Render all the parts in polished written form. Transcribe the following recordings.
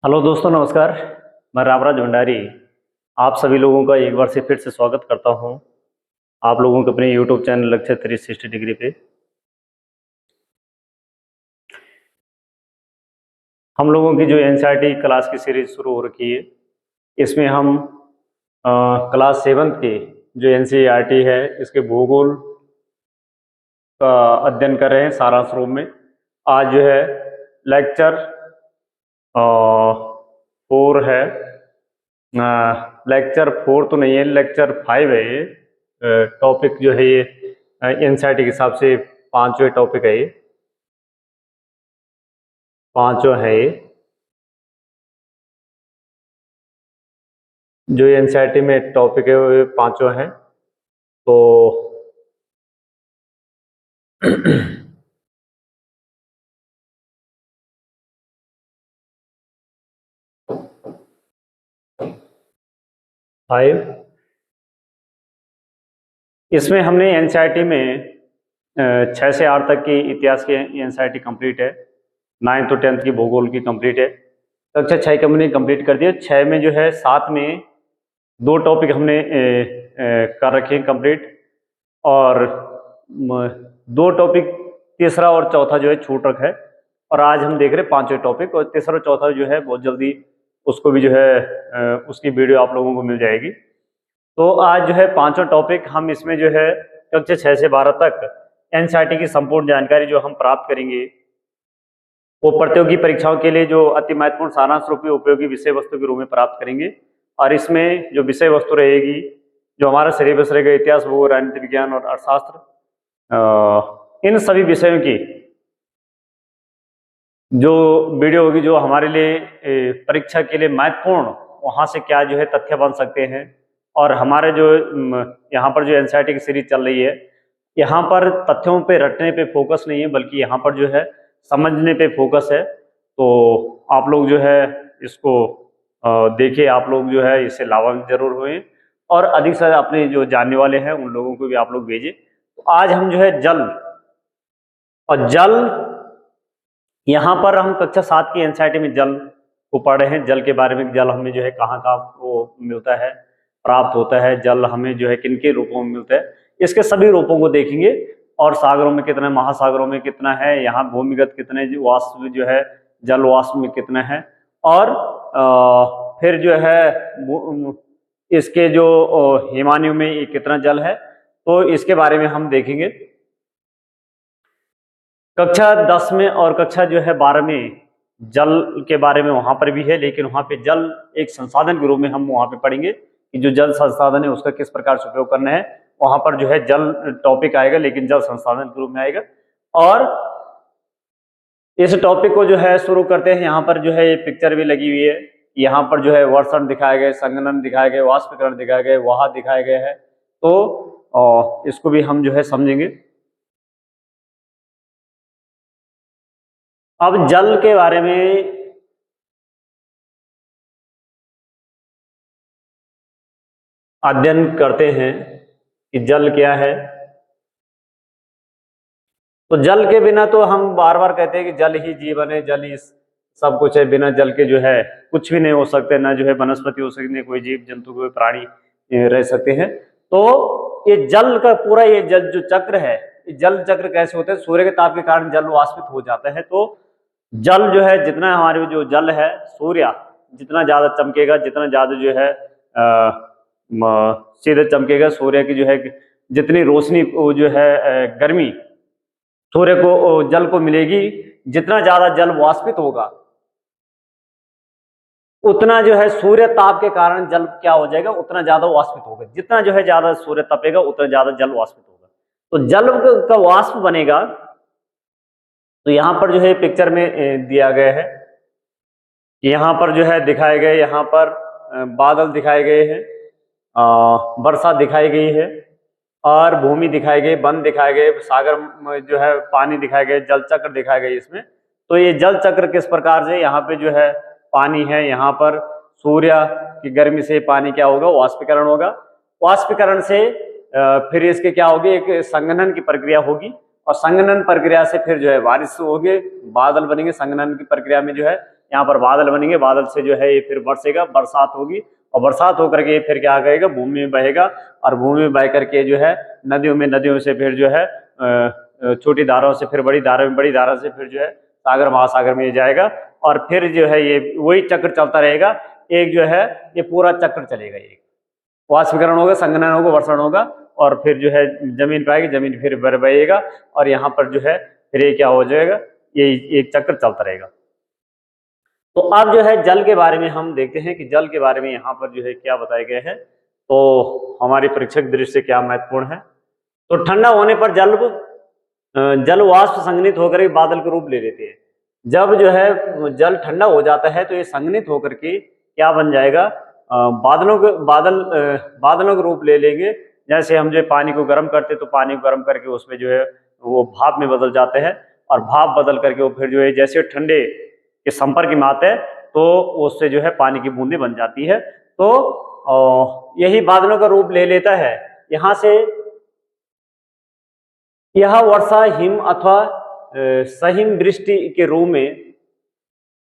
Hello दोस्तों, नमस्कार। मैं रामराज भंडारी आप सभी लोगों का एक बार से फिर से स्वागत करता हूं आप लोगों के अपने यूट्यूब चैनल लक्ष्य 360 डिग्री पे। हम लोगों की जो एनसीईआरटी क्लास की सीरीज शुरू हो रखी है, इसमें हम क्लास 7 के जो एनसीईआरटी है इसके भूगोल का अध्ययन कर रहे हैं सारांश रूप में। आज जो है लेक्चर 4 है। लेक्चर 4 तो नहीं है, लेक्चर 5 है ये। टॉपिक जो है ये एनसीईआरटी के हिसाब से पांचवें टॉपिक है, ये पांचवा है ये जो एनसीईआरटी में टॉपिक है वो पांचवा है। तो फाइव, इसमें हमने एनसीईआरटी में 6 से 8 तक की इतिहास की एनसीईआरटी कंप्लीट है। 9th और 10th की भूगोल की कंप्लीट है। कक्षा 6 की हमने कंप्लीट कर दिया। 6 में जो है 7 में 2 टॉपिक हमने कर रखे हैं कंप्लीट, और 2 टॉपिक तीसरा और चौथा जो है छूट रखा है। और आज हम देख रहे हैं 5वें टॉपिक, और तीसरा और चौथा जो है बहुत जल्दी उसको भी जो है उसकी वीडियो आप लोगों को मिल जाएगी। तो आज जो है 5वां टॉपिक, हम इसमें जो है कक्षा 6 से 12 तक एनसीईआरटी की संपूर्ण जानकारी जो हम प्राप्त करेंगे वो प्रतियोगी परीक्षाओं के लिए जो अति महत्वपूर्ण सारांश रूपी उपयोगी विषय वस्तु के रूप में प्राप्त करेंगे। और इसमें जो विषय वस्तु रहेगी, जो हमारा सिलेबस रहेगा, इतिहास, भूगोल, राजनीति विज्ञान और अर्थशास्त्र, इन सभी विषयों की जो वीडियो होगी, जो हमारे लिए परीक्षा के लिए महत्वपूर्ण, वहाँ से क्या जो है तथ्य बन सकते हैं। और हमारे जो यहाँ पर जो एनसीईआरटी की सीरीज चल रही है, यहाँ पर तथ्यों पे रटने पे फोकस नहीं है, बल्कि यहाँ पर जो है समझने पे फोकस है। तो आप लोग जो है इसको देखिए, आप लोग जो है इससे लाभान्वित जरूर हुए, और अधिक से अधिक अपने जो जानने वाले हैं उन लोगों को भी आप लोग भेजें। तो आज हम जो है जल, और जल यहाँ पर हम कक्षा 7 की एनसीईआरटी में जल को पढ़ रहे हैं। जल के बारे में, जल हमें जो है कहाँ कहाँ वो मिलता है, प्राप्त होता है, जल हमें जो है किन के रूपों में मिलता है, इसके सभी रूपों को देखेंगे। और सागरों में कितना है, महासागरों में कितना है, यहाँ भूमिगत कितने वाष्प जो है, जल वाष्प में कितना है, और फिर जो है इसके जो हिमानियों में ये कितना जल है, तो इसके बारे में हम देखेंगे। कक्षा 10 में और कक्षा जो है 12 में जल के बारे में वहां पर भी है, लेकिन वहां पे जल एक संसाधन के रूप में हम वहां पे पढ़ेंगे कि जो जल संसाधन है उसका किस प्रकार से उपयोग करना है। वहां पर जो है जल टॉपिक आएगा, लेकिन जल संसाधन के रूप में आएगा। और इस टॉपिक को जो है शुरू करते हैं। यहाँ पर जो है ये पिक्चर भी लगी हुई है, यहाँ पर जो है वर्षण दिखाए गए, संघनन दिखाए गए, वाष्पीकरण दिखाए गए, वहां दिखाए गए हैं। तो इसको भी हम जो है समझेंगे। अब जल के बारे में अध्ययन करते हैं कि जल क्या है। तो जल के बिना, तो हम बार बार कहते हैं कि जल ही जीवन है, जल ही सब कुछ है, बिना जल के जो है कुछ भी नहीं हो सकते, ना जो है वनस्पति हो सकती, कोई जीव जंतु, कोई प्राणी रह सकते हैं। तो ये जल का पूरा, ये जल जो चक्र है, जल चक्र कैसे होता है, सूर्य के ताप के कारण जल वाष्पित हो जाता है। तो जल जो है, जितना हमारे जो जल है, सूर्य जितना ज्यादा चमकेगा, जितना ज्यादा जो है सीधे चमकेगा, सूर्य की जो है जितनी रोशनी, वो जो है गर्मी सूर्य को, जल को मिलेगी, जितना ज्यादा जल वाष्पित होगा उतना जो है सूर्य ताप के कारण जल क्या हो जाएगा, उतना ज्यादा वाष्पित होगा। जितना जो है ज्यादा सूर्य तपेगा उतना ज्यादा जल वाष्पित होगा। तो जल का वाष्प बनेगा। तो यहाँ पर जो है पिक्चर में दिया गया है, यहाँ पर जो है दिखाए गए, यहाँ पर बादल दिखाए गए हैं, वर्षा दिखाई गई है, और भूमि दिखाई गई, वन दिखाए गए, सागर में जो है पानी दिखाए गए, जल चक्र दिखाए गए इसमें। तो ये जल चक्र किस प्रकार से, यहाँ पे जो है पानी है, यहाँ पर सूर्य की गर्मी से पानी क्या होगा, वाष्पीकरण होगा। वाष्पीकरण से फिर इसके क्या होगी, एक संघनन की प्रक्रिया होगी, और संघनन प्रक्रिया से फिर जो है बारिश होगी, बादल बनेंगे। संघनन की प्रक्रिया में जो है यहाँ पर बादल बनेंगे, बादल से जो है ये फिर बरसेगा, बरसात होगी और बरसात होकर के फिर क्या करेगा, भूमि में बहेगा और भूमि में बह करके जो है नदियों में, नदियों से फिर जो है छोटी धाराओं से फिर बड़ी धारा में, बड़ी धारा से फिर जो है सागर महासागर में जाएगा और फिर जो है ये वही चक्र चलता रहेगा। एक जो है ये पूरा चक्र चलेगा, ये वाष्पीकरण होगा, संघनन होगा, वर्षण होगा और फिर जो है जमीन पे आएगी, जमीन फिर भर बहेगा और यहाँ पर जो है फिर ये क्या हो जाएगा, ये एक चक्र चलता रहेगा। तो अब जो है जल के बारे में हम देखते हैं कि जल के बारे में यहाँ पर जो है क्या बताया गया है, तो हमारी परीक्षक दृष्टि से क्या महत्वपूर्ण है। तो ठंडा होने पर जल वाष्प संघनित होकर बादल के रूप ले लेते हैं। जब जो है जल ठंडा हो जाता है तो ये संघनित होकर के क्या बन जाएगा, बादलों के रूप ले लेंगे। जैसे हम जो पानी को गर्म करते तो पानी को गर्म करके उसमें जो है वो भाप में बदल जाते हैं और भाप बदल करके वो फिर जो है जैसे ठंडे के संपर्क में आते हैं तो उससे जो है पानी की बूंदें बन जाती है। तो यही बादलों का रूप ले लेता है। यहाँ से यह वर्षा, हिम अथवा सहिम वृष्टि के रूप में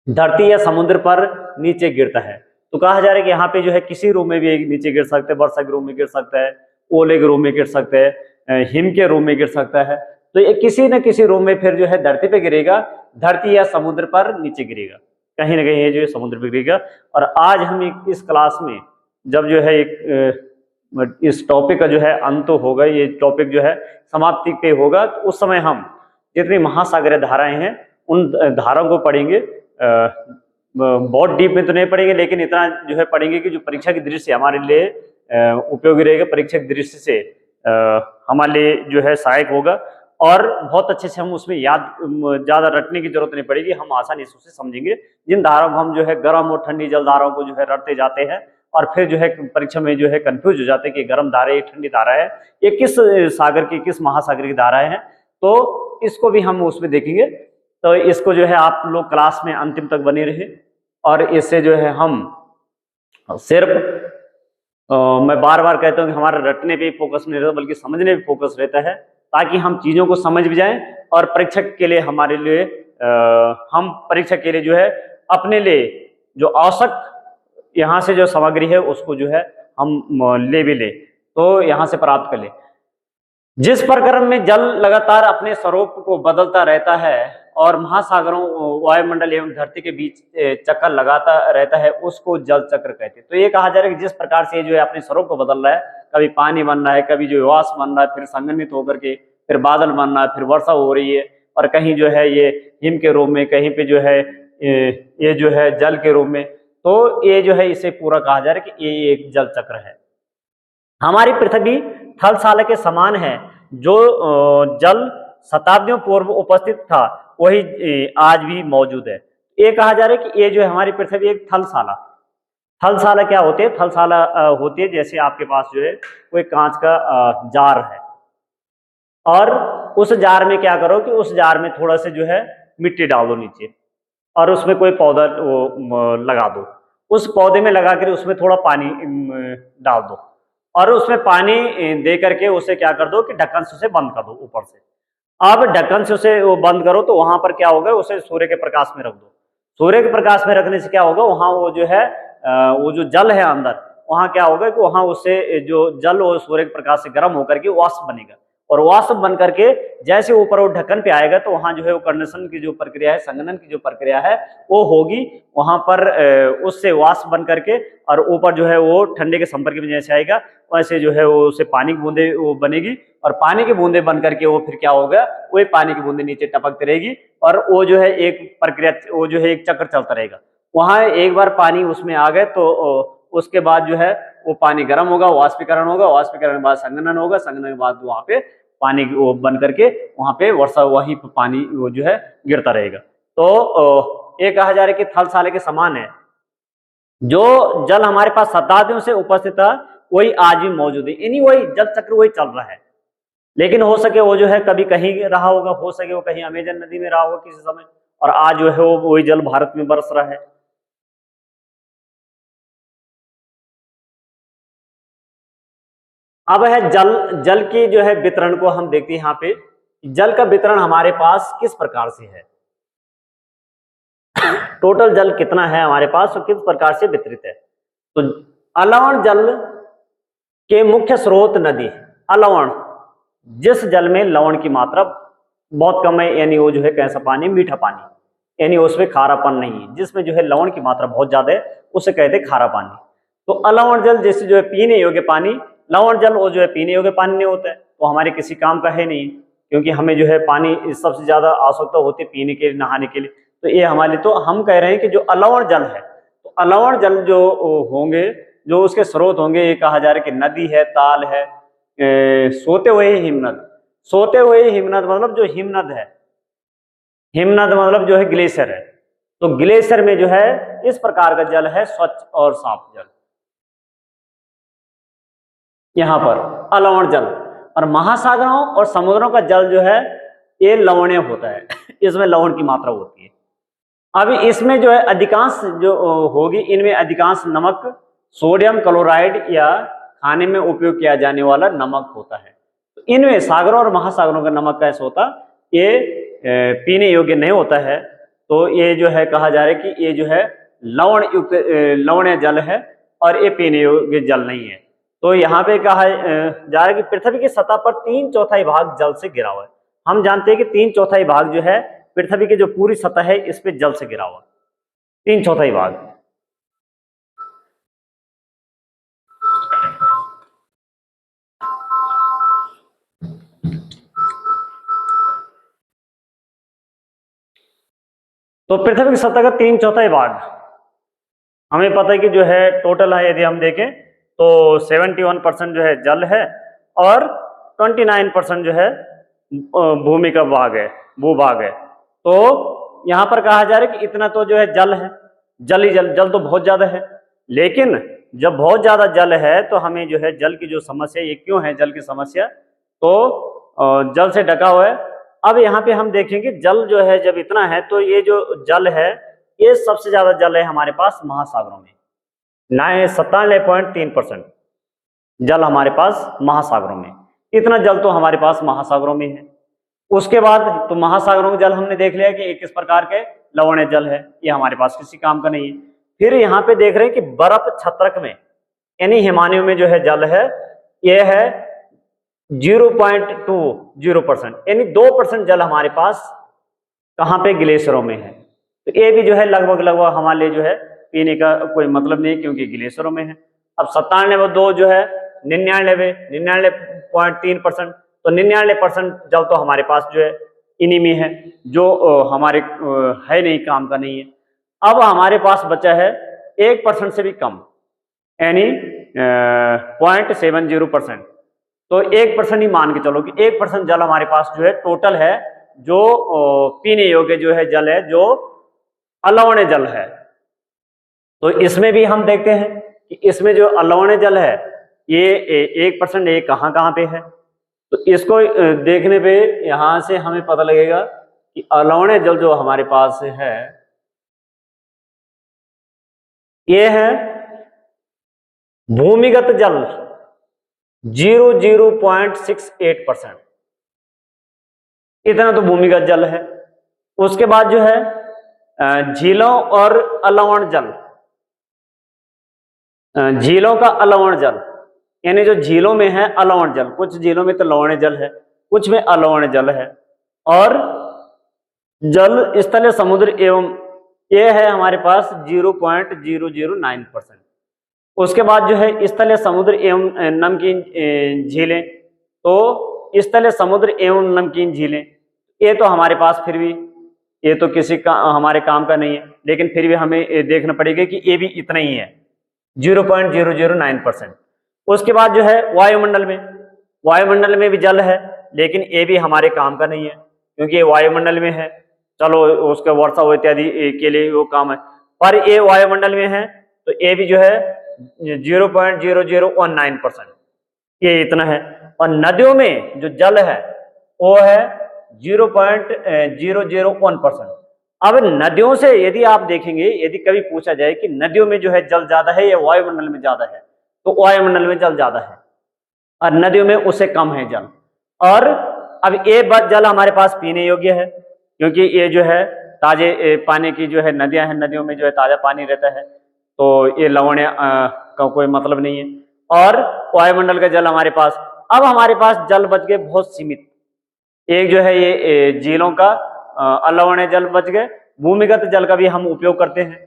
धरती या समुद्र पर नीचे गिरता है। तो कहा जा रहा है कि यहाँ पे जो है किसी रूप में भी नीचे गिर सकता है, वर्षा के रूप में गिर सकता है, ओले के रूप में गिर सकता है, हिम के रूप में गिर सकता है। तो ये किसी न किसी रूप में फिर जो है धरती पे गिरेगा, धरती या समुद्र पर नीचे गिरेगा, कहीं ना कहीं ये जो है समुद्र पे गिरेगा। और आज हम इस क्लास में जब जो है इस टॉपिक का जो है अंत होगा, ये टॉपिक जो है समाप्ति पे होगा, तो उस समय हम जितनी महासागरीय धाराएं हैं उन धाराओं को पढ़ेंगे। बहुत डीप में तो नहीं पढ़ेंगे, लेकिन इतना जो है पढ़ेंगे कि जो परीक्षा की दृष्टि से हमारे लिए उपयोगी रहेगा, परीक्षा की दृष्टि से हमारे लिए जो है सहायक होगा और बहुत अच्छे से हम उसमें याद ज्यादा रटने की जरूरत नहीं पड़ेगी, हम आसानी से उसे समझेंगे। जिन धाराओं को हम जो है गर्म और ठंडी जल धाराओं को जो है रटते जाते हैं और फिर जो है परीक्षा में जो है कंफ्यूज हो जाते हैं कि गर्म धारा है, ठंडी धारा है, ये किस सागर की, किस महासागर की धाराएं हैं, तो इसको भी हम उसमें देखेंगे। तो इसको जो है आप लोग क्लास में अंतिम तक बने रहे और इससे जो है हम सिर्फ मैं बार बार कहता हूँ कि हमारा रटने पे फोकस नहीं रहता बल्कि समझने पे फोकस रहता है, ताकि हम चीजों को समझ भी जाएं और परीक्षक के लिए हमारे लिए हम परीक्षा के लिए जो है अपने लिए जो आवश्यक यहाँ से जो सामग्री है उसको जो है हम ले भी ले, तो यहाँ से प्राप्त कर ले। जिस प्रक्रम में जल लगातार अपने स्वरूप को बदलता रहता है और महासागरों, वायुमंडल एवं धरती के बीच चक्कर लगाता रहता है, उसको जल चक्र कहते हैं। तो ये कहा जा रहा है कि जिस प्रकार से जो है अपने स्वरूप को बदल रहा है, कभी पानी बन रहा है, कभी जो वाष्प बन रहा है, फिर संघनित होकर के फिर बादल बन रहा है, फिर वर्षा हो रही है और कहीं जो है ये हिम के रूप में, कहीं पे जो है ये जो है जल के रूप में। तो ये जो है इसे पूरा कहा जा रहा है कि ये एक जल चक्र है। हमारी पृथ्वी थलशाला के समान है। जो जल शताब्दियों पूर्व उपस्थित था वही आज भी मौजूद है। ये कहा जा रहा है कि ये जो है हमारी पृथ्वी एक थलशाला, थलशाला क्या होते हैं, थलशाला होती है जैसे आपके पास जो है कोई कांच का जार है और उस जार में क्या करो कि उस जार में थोड़ा सा जो है मिट्टी डाल दो नीचे और उसमें कोई पौधा लगा दो, उस पौधे में लगा कर उसमें थोड़ा पानी डाल दो और उसमें पानी दे करके उसे क्या कर दो कि ढक्कन से उसे बंद कर दो ऊपर से। अब ढक्कन से उसे वो बंद करो तो वहां पर क्या होगा, उसे सूर्य के प्रकाश में रख दो। सूर्य के प्रकाश में रखने से क्या होगा, वहां वो जो है वो जो जल है अंदर, वहां क्या होगा कि वहां उससे जो जल वो सूर्य के प्रकाश से गर्म होकर के वाष्प बनेगा और वाष्प बन करके जैसे ऊपर वो ढक्कन पे आएगा तो वहां जो है वो कंडेंसन की जो प्रक्रिया है, संघनन की जो प्रक्रिया है वो होगी वहां पर, उससे वाष्प बन करके और ऊपर जो है वो ठंडे के संपर्क में जैसे आएगा वैसे जो है वो उसे पानी की बूंदे वो बनेगी और पानी की बूंदे बन करके वो फिर क्या होगा, वही पानी की बूंदे नीचे टपकती रहेगी और वो जो है एक प्रक्रिया, वो जो है एक चक्र चलता रहेगा। वहां एक बार पानी उसमें आ गए तो उसके बाद जो है वो पानी गर्म होगा, वाष्पीकरण होगा, वाष्पीकरण के बाद संघनन होगा, संघनन के बाद वहां पे पानी वो बन करके वहां पे वर्षा, वहीं पे पानी वो जो है गिरता रहेगा। तो ये कहा जा रहा है कि थलशाला के समान है। जो जल हमारे पास शताब्दियों से उपस्थित था वही आज भी मौजूद है, यानी वही जल चक्र वही चल रहा है। लेकिन हो सके वो जो है कभी कहीं रहा होगा, हो सके वो कहीं अमेजन नदी में रहा होगा किसी समय, और आज जो है वो वही जल भारत में बरस रहा है। अब है जल की जो है वितरण को हम देखते हैं। यहाँ पे जल का वितरण हमारे पास किस प्रकार से है। टोटल जल कितना है हमारे पास और किस प्रकार से वितरित है। तो अलवण जल के मुख्य स्रोत नदी। अलवण, जिस जल में लवण की मात्रा बहुत कम है, यानी वो जो है कैसा पानी, मीठा पानी, यानी उसमें खारापन नहीं है, जिसमें जो है लवण की मात्रा बहुत ज्यादा है उसे कहते हैं खारा पानी। तो अलवण जल जैसे जो है पीने योग्य पानी, लवण जल वो जो है पीने योग्य पानी नहीं होता है, तो हमारे किसी काम का है नहीं, क्योंकि हमें जो है पानी सबसे ज्यादा आवश्यकता होती है पीने के लिए, नहाने के लिए। तो ये हमारे लिए, तो हम कह रहे हैं कि जो अलवण जल है, तो अलवण जल जो होंगे, जो उसके स्रोत होंगे, ये कहा जा रहा है कि नदी है, ताल है, सोते हुए हिमनद। सोते हुए हिमनद मतलब जो हिमनद है, हिमनद मतलब जो है ग्लेशियर है, तो ग्लेशियर में जो है इस प्रकार का जल है, स्वच्छ और साफ जल, यहां पर अलवण जल। और महासागरों और समुद्रों का जल जो है ये लवणीय होता है, इसमें लवण की मात्रा होती है। अभी इसमें जो है अधिकांश जो होगी, इनमें अधिकांश नमक सोडियम क्लोराइड या खाने में उपयोग किया जाने वाला नमक होता है। तो इनमें सागरों और महासागरों का नमक कैसा होता, ये पीने योग्य नहीं होता है। तो ये जो है कहा जा रहा है कि ये जो है लवण युक्त लवणीय जल है और ये पीने योग्य जल नहीं है। तो यहाँ पे कहा जा रहा है कि पृथ्वी की सतह पर 3/4 भाग जल से घिरा हुआ है। हम जानते हैं कि 3/4 भाग जो है पृथ्वी की जो पूरी सतह है इस पे जल से घिरा हुआ, 3/4 भाग। तो पृथ्वी की सतह का 3/4 भाग हमें पता है कि जो है टोटल है, यदि हम देखें तो 71% जो है जल है और 29% जो है भूमि का भाग है, भूभाग है। तो यहां पर कहा जा रहा है कि इतना तो जो है जल है, जल ही जल, जल तो बहुत ज्यादा है। लेकिन जब बहुत ज्यादा जल है तो हमें जो है जल की जो समस्या, ये क्यों है जल की समस्या, तो जल से ढका हुआ है। अब यहाँ पे हम देखेंगे जल जो है जब इतना है, तो ये जो जल है ये सबसे ज्यादा जल है हमारे पास महासागरों में, 97.3% जल हमारे पास महासागरों में, इतना जल तो हमारे पास महासागरों में है। उसके बाद तो महासागरों का जल हमने देख लिया कि किस प्रकार के लवणीय जल है, ये हमारे पास किसी काम का नहीं है। फिर यहाँ पे देख रहे हैं कि बर्फ छत्रक में यानी हिमालयों में जो है जल है, ये है 0.20%, यानी 2% जल हमारे पास कहाँ पे, ग्लेशियरों में है। तो ये भी जो है लगभग हमारे लिए जो है पीने का कोई मतलब नहीं, क्योंकि ग्लेशियरों में है। अब 97.2 जो है 99.3%, तो 99% जल तो हमारे पास जो है इन्हीं में है, जो हमारे है नहीं, काम का नहीं है। अब हमारे पास बचा है 1% से भी कम, यानी 0.70%। तो 1% ही मान के चलो कि 1% जल हमारे पास जो है टोटल है, जो पीने योग्य जो है जल है, जो अलवणीय जल है। तो इसमें भी हम देखते हैं कि इसमें जो अलवणीय जल है ये 1%, ये कहाँ कहाँ पे है। तो इसको देखने पे यहां से हमें पता लगेगा कि अलवणीय जल जो हमारे पास है ये है भूमिगत जल 0.68%, इतना तो भूमिगत जल है। उसके बाद जो है झीलों और अलवण जल, झीलों का अलवण जल, यानी जो झीलों में है अलवण जल, कुछ झीलों में तो लवणीय जल है, कुछ में अलवणीय जल है। और जल स्थलीय समुद्र एवं ये है हमारे पास 0.009%। उसके बाद जो है स्थलीय समुद्र एवं नमकीन झीलें, तो स्थलीय समुद्र एवं नमकीन झीलें ये तो हमारे पास फिर भी, ये तो किसी का हमारे काम का नहीं है, लेकिन फिर भी हमें देखना पड़ेगा कि ये भी इतना ही है, 0.009%। उसके बाद जो है वायुमंडल में भी जल है, लेकिन ये भी हमारे काम का नहीं है, क्योंकि ये वायुमंडल में है, चलो उसके वर्षा इत्यादि के लिए वो काम है, पर ये वायुमंडल में है तो ये भी जो है 0.0019%, ये इतना है। और नदियों में जो जल है वो है 0.001%। अब नदियों से यदि आप देखेंगे, यदि कभी पूछा जाए कि नदियों में जो है जल ज्यादा है या वायुमंडल में ज्यादा है, तो वायुमंडल में जल ज्यादा है और नदियों में उससे कम है जल। और अब ये जल हमारे पास पीने योग्य है, क्योंकि ये जो है ताजे पानी की जो है नदियां हैं, नदियों में जो है ताजा पानी रहता है, तो ये लवण का कोई मतलब नहीं है। और वायुमंडल का जल हमारे पास, अब हमारे पास जल बच गए बहुत सीमित। एक जो है ये झीलों का अलवणीय जल बच गए, भूमिगत जल का भी हम उपयोग करते हैं,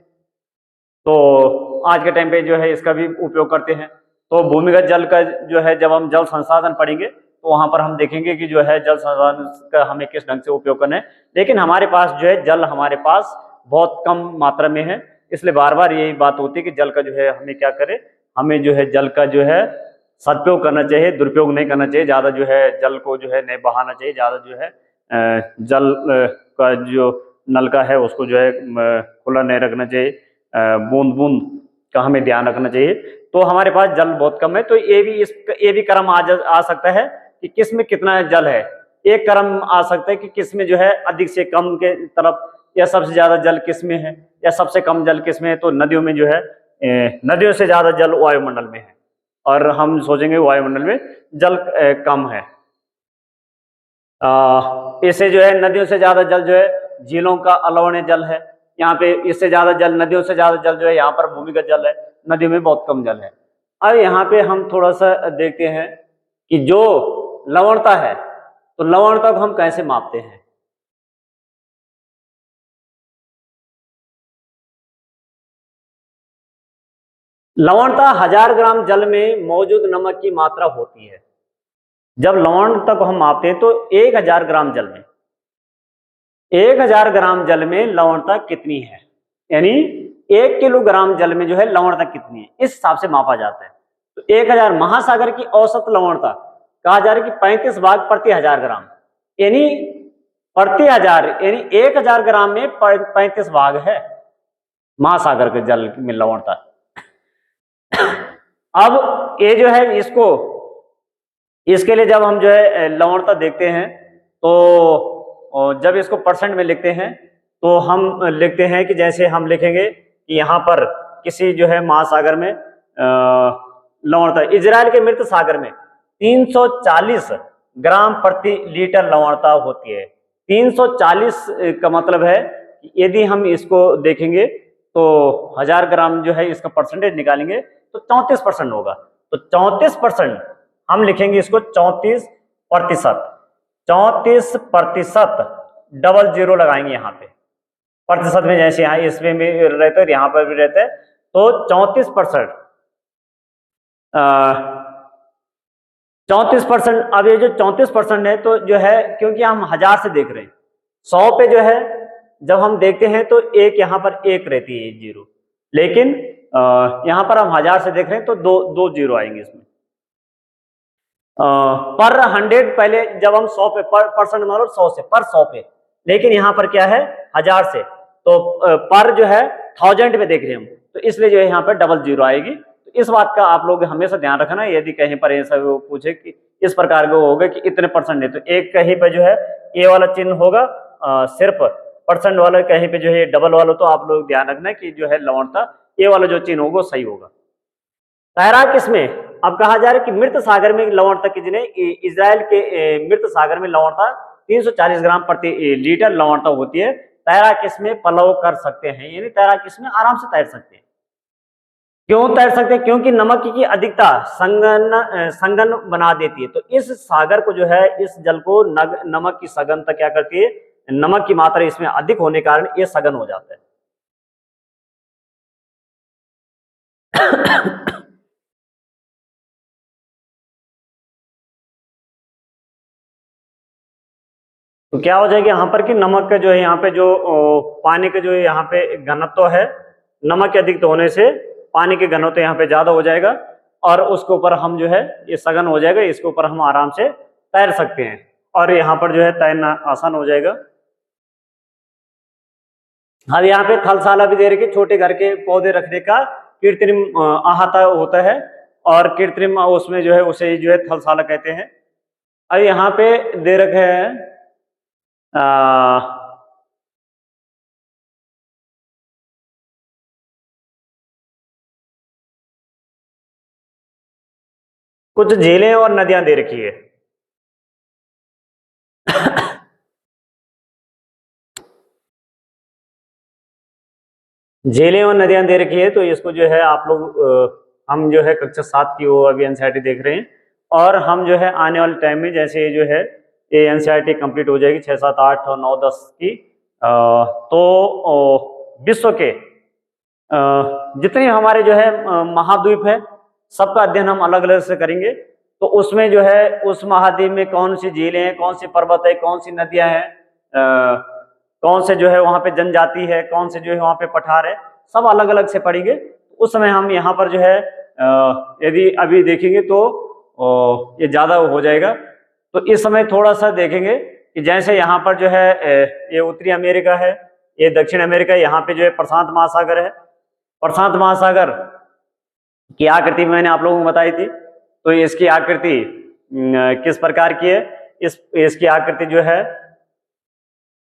तो आज के टाइम पे जो है इसका भी उपयोग करते हैं। तो भूमिगत जल का जो है जब हम जल संसाधन पढ़ेंगे तो वहां पर हम देखेंगे कि जो है जल संसाधन का हमें किस ढंग से उपयोग करना है। लेकिन हमारे पास जो है जल हमारे पास बहुत कम मात्रा में है, इसलिए बार बार यही बात होती है कि जल का जो है हमें क्या करें, हमें जो है जल का जो है सदुपयोग करना चाहिए, दुरुपयोग नहीं करना चाहिए। ज्यादा जो है जल को जो है नहीं बहाना चाहिए, ज्यादा जो है जल का जो नल का है उसको जो है खुला नहीं रखना चाहिए, बूंद बूंद का हमें ध्यान रखना चाहिए। तो हमारे पास जल बहुत कम है, तो ये भी क्रम आ सकता है कि किस में कितना जल है। एक क्रम आ सकता है कि किस में जो है अधिक से कम के तरफ, या सबसे ज्यादा जल किस में है, या सबसे कम जल किस में है। तो नदियों में जो है नदियों से ज्यादा जल वायुमंडल में है, और हम सोचेंगे वायुमंडल में जल कम है। इससे जो है नदियों से ज्यादा जल जो है झीलों का अलवणीय जल है, यहाँ पे इससे ज्यादा जल, नदियों से ज्यादा जल जो है यहाँ पर भूमिगत जल है, नदियों में बहुत कम जल है। अब यहाँ पे हम थोड़ा सा देखते हैं कि जो लवणता है, तो लवणता को हम कैसे मापते हैं। लवणता 1000 ग्राम जल में मौजूद नमक की मात्रा होती है। जब लवणता को हम मापते हैं तो 1000 ग्राम जल में, 1000 ग्राम जल में लवणता कितनी है, यानी 1 किलोग्राम जल में जो है लवणता कितनी है, इस हिसाब से मापा जाता है। तो 1000 महासागर की औसत लवणता कहा जा रहा है कि 35 भाग प्रति 1000 ग्राम, यानी प्रति 1000, यानी 1000 ग्राम में 35 भाग है महासागर के जल में लवणता। अब ये जो है इसके लिए जब हम जो है लवणता देखते हैं, तो जब इसको परसेंट में लिखते हैं तो हम लिखते हैं कि जैसे हम लिखेंगे कि यहाँ पर किसी जो है महासागर में लवणता, इजराइल के मृत सागर में 340 ग्राम प्रति लीटर लवणता होती है। 340 का मतलब है कि यदि हम इसको देखेंगे तो 1000 ग्राम जो है इसका परसेंटेज निकालेंगे तो 34% होगा। तो 34% हम लिखेंगे इसको 34%, 34%, डबल जीरो लगाएंगे यहाँ पे प्रतिशत में, जैसे यहाँ इसमें भी रहता है यहाँ पर भी रहता है। तो 34%, 34%। अब ये जो 34% है तो जो है, क्योंकि हम 1000 से देख रहे हैं, 100 पे जो है जब हम देखते हैं तो एक यहाँ पर एक रहती है जीरो, लेकिन यहाँ पर हम 1000 से देख रहे हैं तो दो जीरो आएंगे इसमें। पर 100 पहले जब हम 100 पे परसेंट मानो 100 से, पर 100 पे, लेकिन यहाँ पर क्या है 1000 से, तो पर जो है 1000 पे देख रहे हैं हम, तो इसलिए जो है यहाँ पर डबल जीरो आएगी। तो इस बात का आप लोग हमेशा ध्यान रखना, यदि कहीं पर ऐसा वो पूछे कि इस प्रकार का होगा कि इतने परसेंट है, तो एक कहीं पर जो है ये वाला चिन्ह होगा सिर्फ परसेंट वाला, कहीं पे जो है डबल वाला, तो आप लोग ध्यान रखना कि जो है लवणता ये वाला जो चिन्ह होगा सही होगा। तैराक इसमें अब कहा जा रहा है कि मृत सागर में लवणता कितने, इजराइल के मृत सागर में लवणता 340 ग्राम प्रति लीटर लवणता होती है। तैराक इसमें पलाव कर सकते हैं, यानी तैराक इसमें आराम से तैर सकते हैं। क्यों तैर सकते हैं? क्योंकि नमक की अधिकता संगन बना देती है। तो इस सागर को जो है, इस जल को नमक की सघनता क्या करती है, नमक की मात्रा इसमें अधिक होने के कारण ये सघन हो जाता है। तो क्या हो जाएगा यहाँ पर कि नमक का जो है यहाँ पे जो पानी का जो यहाँ पे घनत्व है, नमक के अधिक होने से पानी के घनत्व यहाँ पे ज्यादा हो जाएगा, और उसके ऊपर हम जो है ये सघन हो जाएगा, इसके ऊपर हम आराम से तैर सकते हैं, और यहाँ पर जो है तैरना आसान हो जाएगा। अब यहाँ पे थलशाला भी दे रखी, छोटे घर के पौधे रखने का कृत्रिम अहाता होता है, और कृत्रिम उसमें जो है उसे जो है थलशाला कहते हैं। अब यहाँ पे दे रखे हैं कुछ झीलें और नदियां दे रखी है। झीलें और नदियां दे रखी है, तो इसको जो है आप लोग हम जो है कक्षा 7 की वो अभी एनसीईआरटी देख रहे हैं, और हम जो है आने वाले टाइम में जैसे ये जो है ये एनसीईआरटी कंप्लीट हो जाएगी 6, 7, 8 और 9, 10 की, तो विश्व के जितने हमारे जो है महाद्वीप है, सबका अध्ययन हम अलग अलग से करेंगे। तो उसमें जो है उस महाद्वीप में कौन सी झीलें हैं, कौन सी पर्वत है, कौन सी नदियां हैं, कौन से जो है वहाँ पे जनजाति है, कौन से जो है वहाँ पे पठार है, सब अलग अलग से पढ़ेंगे। उस समय हम यहाँ पर जो है यदि अभी देखेंगे तो ये ज़्यादा हो जाएगा। तो इस समय थोड़ा सा देखेंगे कि जैसे यहाँ पर जो है ये उत्तरी अमेरिका है, ये दक्षिण अमेरिका, यहाँ पे जो है प्रशांत महासागर है। प्रशांत महासागर की आकृति मैंने आप लोगों को बताई थी। तो इसकी आकृति किस प्रकार की है? इसकी आकृति जो है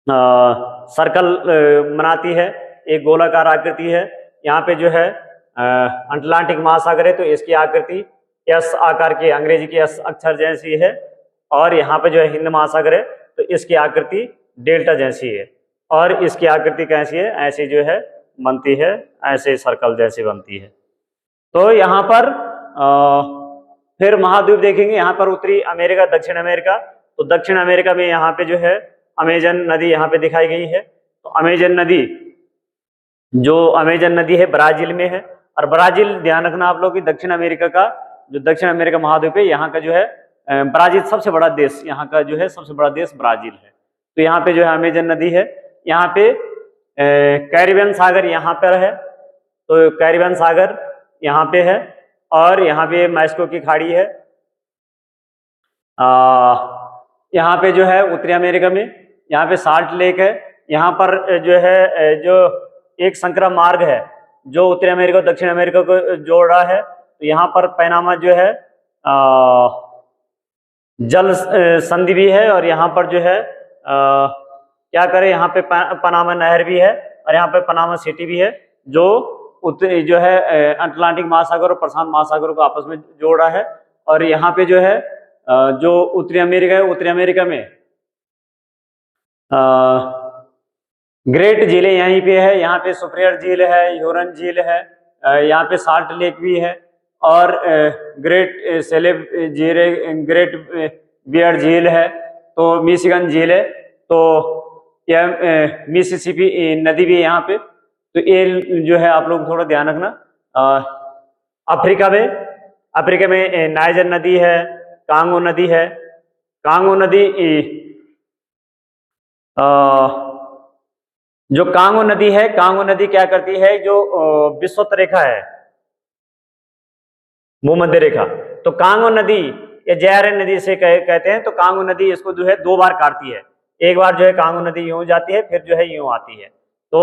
सर्कल बनाती है, एक गोलाकार आकृति है। यहाँ पे जो है अटलांटिक महासागर है, तो इसकी आकृति एस आकार की, अंग्रेजी की एस अक्षर जैसी है। और यहाँ पे जो है हिंद महासागर है, तो इसकी आकृति डेल्टा जैसी है। और इसकी आकृति कैसी है? ऐसी जो है बनती है, ऐसे सर्कल जैसी बनती है। तो यहाँ पर फिर महाद्वीप देखेंगे। यहाँ पर उत्तरी अमेरिका, दक्षिण अमेरिका। तो दक्षिण अमेरिका में यहाँ पे जो है अमेजन नदी यहाँ पे दिखाई गई है। तो अमेजन नदी, जो अमेजन नदी है ब्राजील में है। और ब्राजील, ध्यान रखना आप लोग कि दक्षिण अमेरिका का, जो दक्षिण अमेरिका महाद्वीप है, यहाँ का जो है ब्राजील सबसे बड़ा देश, यहाँ का जो है सबसे बड़ा देश ब्राजील है। तो यहाँ पे जो है अमेजन नदी है। यहाँ पे कैरिबियन सागर यहाँ पर है, तो कैरिबियन सागर यहाँ पे है। और यहाँ पे मैक्सिको की खाड़ी है। यहाँ पे जो है उत्तरी अमेरिका में यहाँ पे साल्ट लेक है। यहाँ पर जो है जो एक संक्रा मार्ग है जो उत्तरी अमेरिका और दक्षिण अमेरिका को जोड़ रहा है। तो यहाँ पर पैनामा जो है जल संधि भी है। और यहाँ पर जो है क्या करें, यहाँ पे पनामा नहर भी है, और यहाँ पे पनामा सिटी भी है, जो है अटलांटिक महासागर और प्रशांत महासागर को आपस में जोड़ रहा है। और यहाँ पे जो है जो उत्तरी अमेरिका है, उत्तरी अमेरिका में ग्रेट झीलें यहीं पे है। यहाँ पे सुपीरियर झील है, ह्यूरन झील है, यहाँ पे साल्ट लेक भी है, और ग्रेट सेलेब झील, ग्रेट बियर झील है, तो मिशिगन झील है, तो यह मिसिसिपी नदी भी है यहाँ पे। तो ये जो है आप लोग थोड़ा ध्यान रखना। अफ्रीका में नाइजर नदी है, कांगो नदी है। कांगो नदी जो कांगो नदी है, कांगो नदी क्या करती है, जो विषुवत रेखा है, भूमध्य रेखा, तो कांगो नदी या जयरन नदी से कहते हैं। तो कांगो नदी इसको जो है 2 बार काटती है। एक बार जो है कांगो नदी यूं जाती है, फिर जो है यूं आती है। तो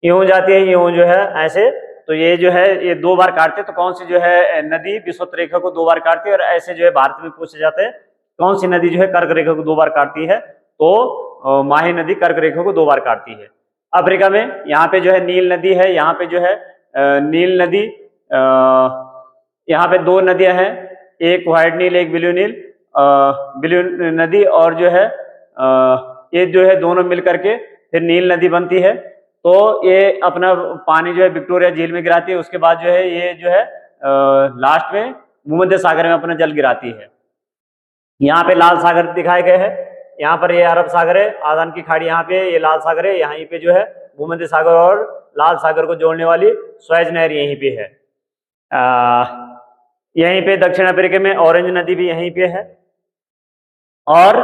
यूं जाती है, यूं जो है ऐसे। तो ये जो है ये 2 बार काटते हैं। तो कौन सी जो है नदी विषुवत रेखा को 2 बार काटती है? और ऐसे जो है भारत में पूछे जाते हैं कौन सी नदी जो है कर्क रेखा को 2 बार काटती है? तो माही नदी कर्क रेखा को 2 बार काटती है। अफ्रीका में यहाँ पे जो है नील नदी है। यहाँ पे जो है नील नदी, यहाँ पे 2 नदियां हैं, एक व्हाइट नील, एक ब्लू नील, ब्लू नदी। और जो है ये जो है दोनों मिल करके फिर नील नदी बनती है। तो ये अपना पानी जो है विक्टोरिया झील में गिराती है। उसके बाद जो है ये जो है लास्ट में भूमध्य सागर में अपना जल गिराती है। यहाँ पे लाल सागर दिखाए गए हैं। यहाँ पर ये अरब सागर है, आदान की खाड़ी यहाँ पे, ये लाल सागर है। यहाँ पे जो है भूमध्य सागर और लाल सागर को जोड़ने वाली स्वेज नहर यहीं पे है। यहीं पे दक्षिण अफ्रीका में ऑरेंज नदी भी यहीं पे है। और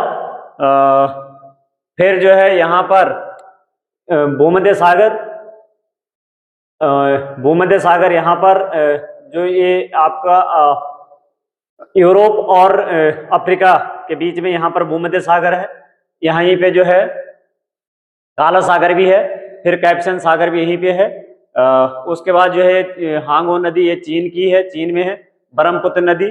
फिर जो है यहाँ पर भूमध्य सागर यहाँ पर जो ये आपका यूरोप और अफ्रीका के बीच में यहाँ पर भूमध्य सागर है। यहीं पे जो है काला सागर भी है, फिर कैप्शन सागर भी यहीं पे है। उसके बाद जो है हांगो नदी, ये चीन की है, चीन में है। ब्रह्मपुत्र नदी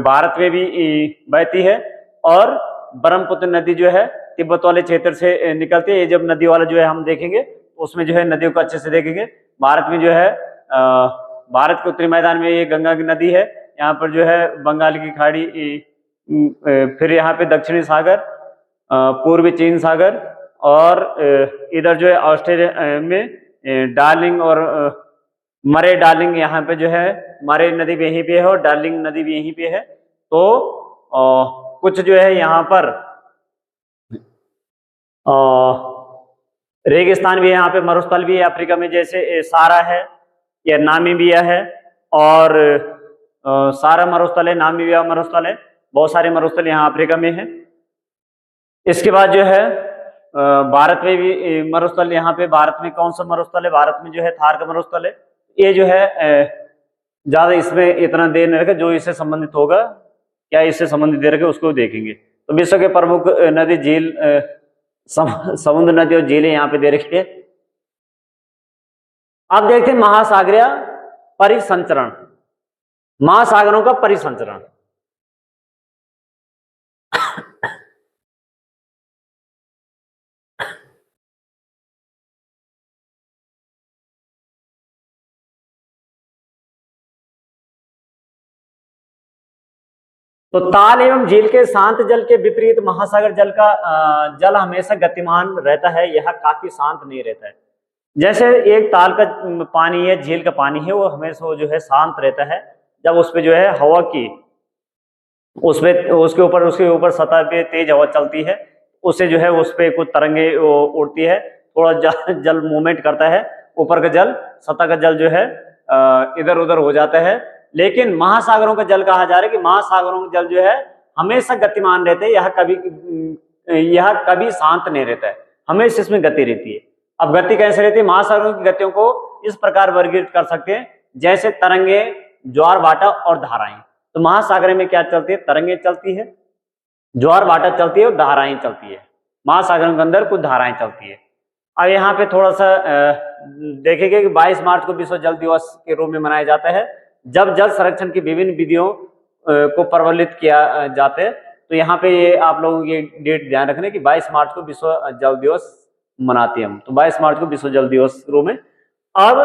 भारत में भी बहती है। और ब्रह्मपुत्र नदी जो है तिब्बत वाले क्षेत्र से निकलती है। ये जब नदी वाला जो है हम देखेंगे उसमें जो है नदियों को अच्छे से देखेंगे। भारत में जो है भारत के उत्तरी मैदान में ये गंगा की नदी है। यहाँ पर जो है बंगाल की खाड़ी, फिर यहाँ पे दक्षिणी सागर, पूर्वी चीन सागर, और इधर जो है ऑस्ट्रेलिया में डार्लिंग और मरे डार्लिंग यहाँ पे जो है, मरे नदी भी यहीं पे है और डार्लिंग नदी भी यहीं पे है। तो कुछ जो है यहाँ पर रेगिस्तान भी है, यहाँ पे मरुस्थल भी है अफ्रीका में, जैसे सारा है या नामीबिया है, और सारा मरुस्थल है, नामीबिया मरुस्थल है, बहुत सारे मरुस्थल यहाँ अफ्रीका में है। इसके बाद जो है भारत में भी मरुस्थल, यहाँ पे भारत में कौन सा मरुस्थल है, भारत में जो है थार का मरुस्थल है। ये जो है ज्यादा इसमें इतना देर नहीं रखा, जो इससे संबंधित होगा, क्या इससे संबंधित दे रखे उसको देखेंगे। तो विश्व के प्रमुख नदी झील, समुद्र नदी और झीलें यहाँ पे दे रखी है। अब देखते हैं महासागरीय परिसंचरण, महासागरों का परिसंचरण। तो ताल एवं झील के शांत जल के विपरीत महासागर जल का जल हमेशा गतिमान रहता है, यह काफी शांत नहीं रहता है। जैसे एक ताल का पानी है, झील का पानी है, वो हमेशा जो है शांत रहता है। जब उस पे जो है हवा की, उसके ऊपर सतह पे तेज हवा चलती है, उससे जो है उस पे कुछ तरंगे उड़ती है, थोड़ा जल मूवमेंट करता है, ऊपर का जल, सतह का जल जो है इधर उधर हो जाता है। लेकिन महासागरों का जल कहा जा रहा है कि महासागरों का जल जो है हमेशा गतिमान रहते हैं, यह कभी शांत नहीं रहता है, हमेशा इसमें गति रहती है। अब गति कैसे रहती है? महासागरों की गतियों को इस प्रकार वर्गीकृत कर सकते हैं, जैसे तरंगे, ज्वार भाटा और धाराएं। तो महासागर में क्या चलती है? तरंगे चलती है, ज्वार भाटा चलती है और धाराएं चलती है। महासागरों के अंदर कुछ धाराएं चलती है। अब यहाँ पे थोड़ा सा देखेंगे कि 22 मार्च को विश्व जल दिवस के रूप में मनाया जाता है, जब जल संरक्षण की विभिन्न विधियों को प्रबलित किया जाता है। तो यहाँ पे ये आप लोगों की डेट ध्यान रखने की 22 मार्च को विश्व जल दिवस मनाते हैं हम। तो 22 मार्च को विश्व जल दिवस के रूप में। अब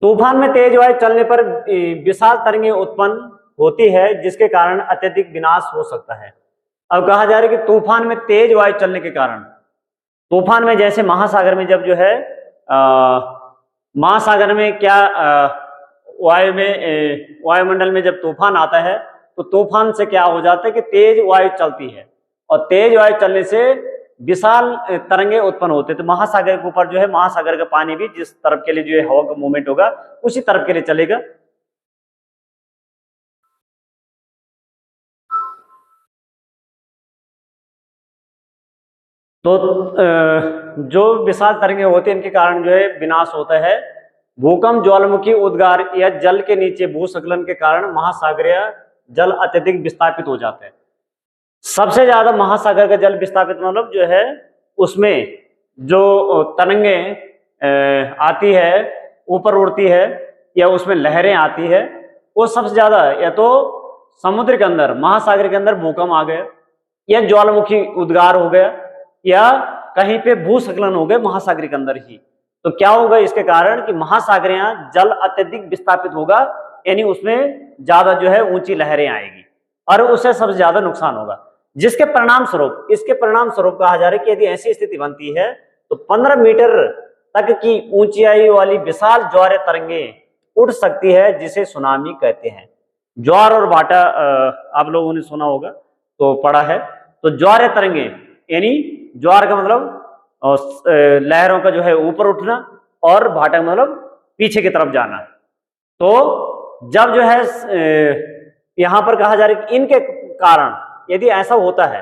तूफान में तेज वायु चलने पर विशाल तरंगें उत्पन्न होती है, जिसके कारण अत्यधिक विनाश हो सकता है। अब कहा जा रहा है कि तूफान में तेज वायु चलने के कारण, तूफान में जैसे महासागर में जब जो है महासागर में क्या वायुमंडल में जब तूफान आता है, तो तूफान से क्या हो जाता है कि तेज वायु चलती है, और तेज वायु चलने से विशाल तरंगे उत्पन्न होते हैं। तो महासागर के ऊपर जो है, महासागर का पानी भी जिस तरफ के लिए जो है हवा का मूवमेंट होगा, उसी तरफ के लिए चलेगा। तो जो विशाल तरंगे होते हैं, इनके कारण जो है विनाश होता है। भूकंप, ज्वालामुखी उद्गार या जल के नीचे भूस्खलन के कारण महासागरीय जल अत्यधिक विस्थापित हो जाते हैं। सबसे ज्यादा महासागर का जल विस्थापित मतलब जो है, उसमें जो तरंगे आती है, ऊपर उड़ती है, या उसमें लहरें आती है, वो सबसे ज्यादा या तो समुद्र के अंदर, महासागर के अंदर भूकंप आ गया, या ज्वालामुखी उद्गार हो गया, या कहीं पे भूस्खलन हो गए महासागर के अंदर ही। तो क्या होगा इसके कारण कि महासागरीय जल अत्यधिक विस्थापित होगा, यानी उसमें ज्यादा जो है ऊंची लहरें आएगी, और उससे सबसे ज्यादा नुकसान होगा। जिसके परिणाम स्वरूप, इसके परिणाम स्वरूप कहा जा रहा है कि यदि ऐसी स्थिति बनती है तो 15 मीटर तक की ऊंचाई वाली विशाल ज्वार तरंगे उठ सकती है, जिसे सुनामी कहते हैं। ज्वार और भाटा आप लोगों ने सुना होगा, तो पढ़ा है। तो ज्वार तरंगे यानी ज्वार का मतलब लहरों का जो है ऊपर उठना, और भाटा मतलब पीछे की तरफ जाना। तो जब जो है यहां पर कहा जा रहा है कि इनके कारण यदि ऐसा होता है,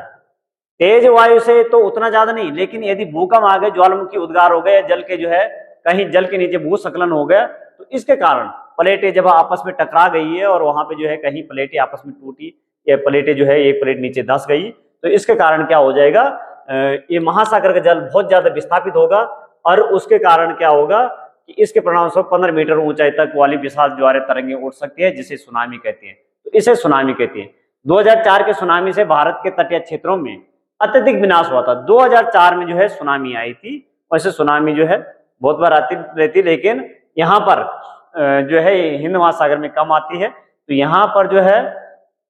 तेज वायु से तो उतना ज्यादा नहीं, लेकिन यदि भूकंप आ गए, ज्वालामुखी उद्गार हो गए, जल के जो है कहीं जल के नीचे भूस्खलन हो गया, तो इसके कारण प्लेटें जब आपस में टकरा गई है, और वहां पे जो है कहीं प्लेटें आपस में टूटी, या प्लेटें जो है एक प्लेट नीचे धंस गई, तो इसके कारण क्या हो जाएगा, ये महासागर का जल बहुत ज्यादा विस्थापित होगा, और उसके कारण क्या होगा कि इसके परिणाम स्वरूप 15 मीटर ऊंचाई तक वाली विशाल ज्वारें तरंगे उठ सकती है, जिसे सुनामी कहते हैं। तो इसे सुनामी कहते हैं। 2004 के सुनामी से भारत के तटीय क्षेत्रों में अत्यधिक विनाश हुआ था। 2004 में जो है सुनामी आई थी। वैसे सुनामी जो है बहुत बार आती रहती, लेकिन यहाँ पर जो है हिंद महासागर में कम आती है। तो यहाँ पर जो है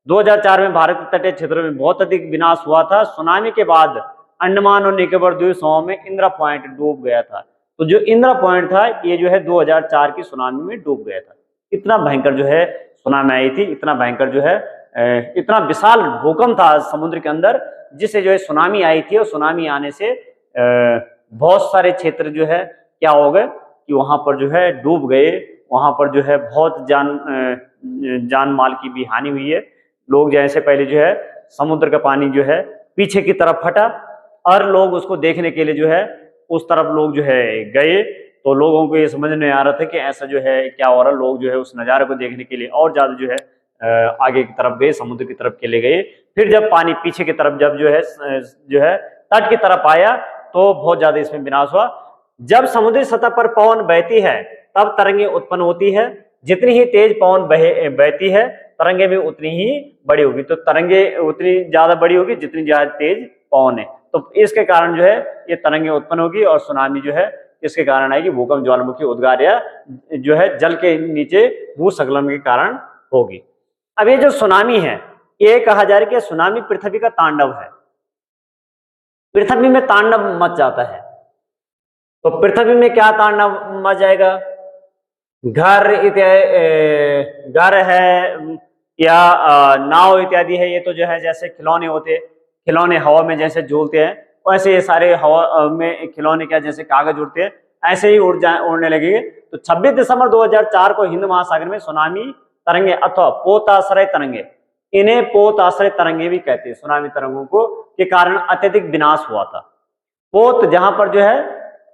2004 में भारत के तटीय क्षेत्रों में बहुत अधिक विनाश हुआ था। सुनामी के बाद अंडमान और निकोबार द्वीप समूह में इंदिरा पॉइंट डूब गया था। तो जो इंदिरा पॉइंट था ये जो है 2004 की सुनामी में डूब गया था। इतना भयंकर जो है सुनामी आई थी, इतना भयंकर जो है इतना विशाल भूकंप था समुद्र के अंदर, जिससे जो है सुनामी आई थी। और सुनामी आने से बहुत सारे क्षेत्र जो है क्या हो गए कि वहां पर जो है डूब गए। वहां पर जो है बहुत जान माल की भी हानि हुई है। लोग जैसे पहले जो है समुद्र का पानी जो है पीछे की तरफ फटा और लोग उसको देखने के लिए जो है उस तरफ लोग जो है गए। तो लोगों को ये समझ नहीं आ रहा था कि ऐसा जो है क्या हो रहा है। लोग जो है उस नज़ारे को देखने के लिए और ज्यादा जो है आगे की तरफ गए, समुद्र की तरफ चले गए। फिर जब पानी पीछे की तरफ जब जो है तट की तरफ आया तो बहुत ज्यादा इसमें विनाश हुआ। जब समुद्री सतह पर पवन बहती है तब तरंगे उत्पन्न होती है। जितनी ही तेज पवन बहती है तरंगे भी उतनी ही बड़ी होगी। तो तरंगे उतनी ज्यादा बड़ी होगी जितनी ज्यादा तेज पवन है। तो इसके कारण जो है ये तरंगे उत्पन्न होगी और सुनामी जो है इसके कारण आएगी। भूकंप, ज्वालामुखी उद्गार या जो है जल के नीचे भूस्खलन के कारण होगी। अब ये जो सुनामी है ये कहा जा रहा है कि सुनामी पृथ्वी का तांडव है। पृथ्वी में तांडव मच जाता है। तो पृथ्वी में क्या तांडव मच जाएगा? घर है या नाव इत्यादि है, ये तो जो है जैसे खिलौने होते, खिलौने हवा में जैसे झूलते हैं वैसे ये सारे हवा में खिलौने क्या जैसे कागज उड़ते हैं ऐसे ही उड़ने लगेंगे। तो 26 दिसंबर 2004 को हिंद महासागर में सुनामी तरंगे अथवा पोताश्रय तरंगे, इन्हें पोताश्रय तरंगे भी कहते हैं, सुनामी तरंगों को के कारण अत्यधिक विनाश हुआ था। पोत जहां पर जो है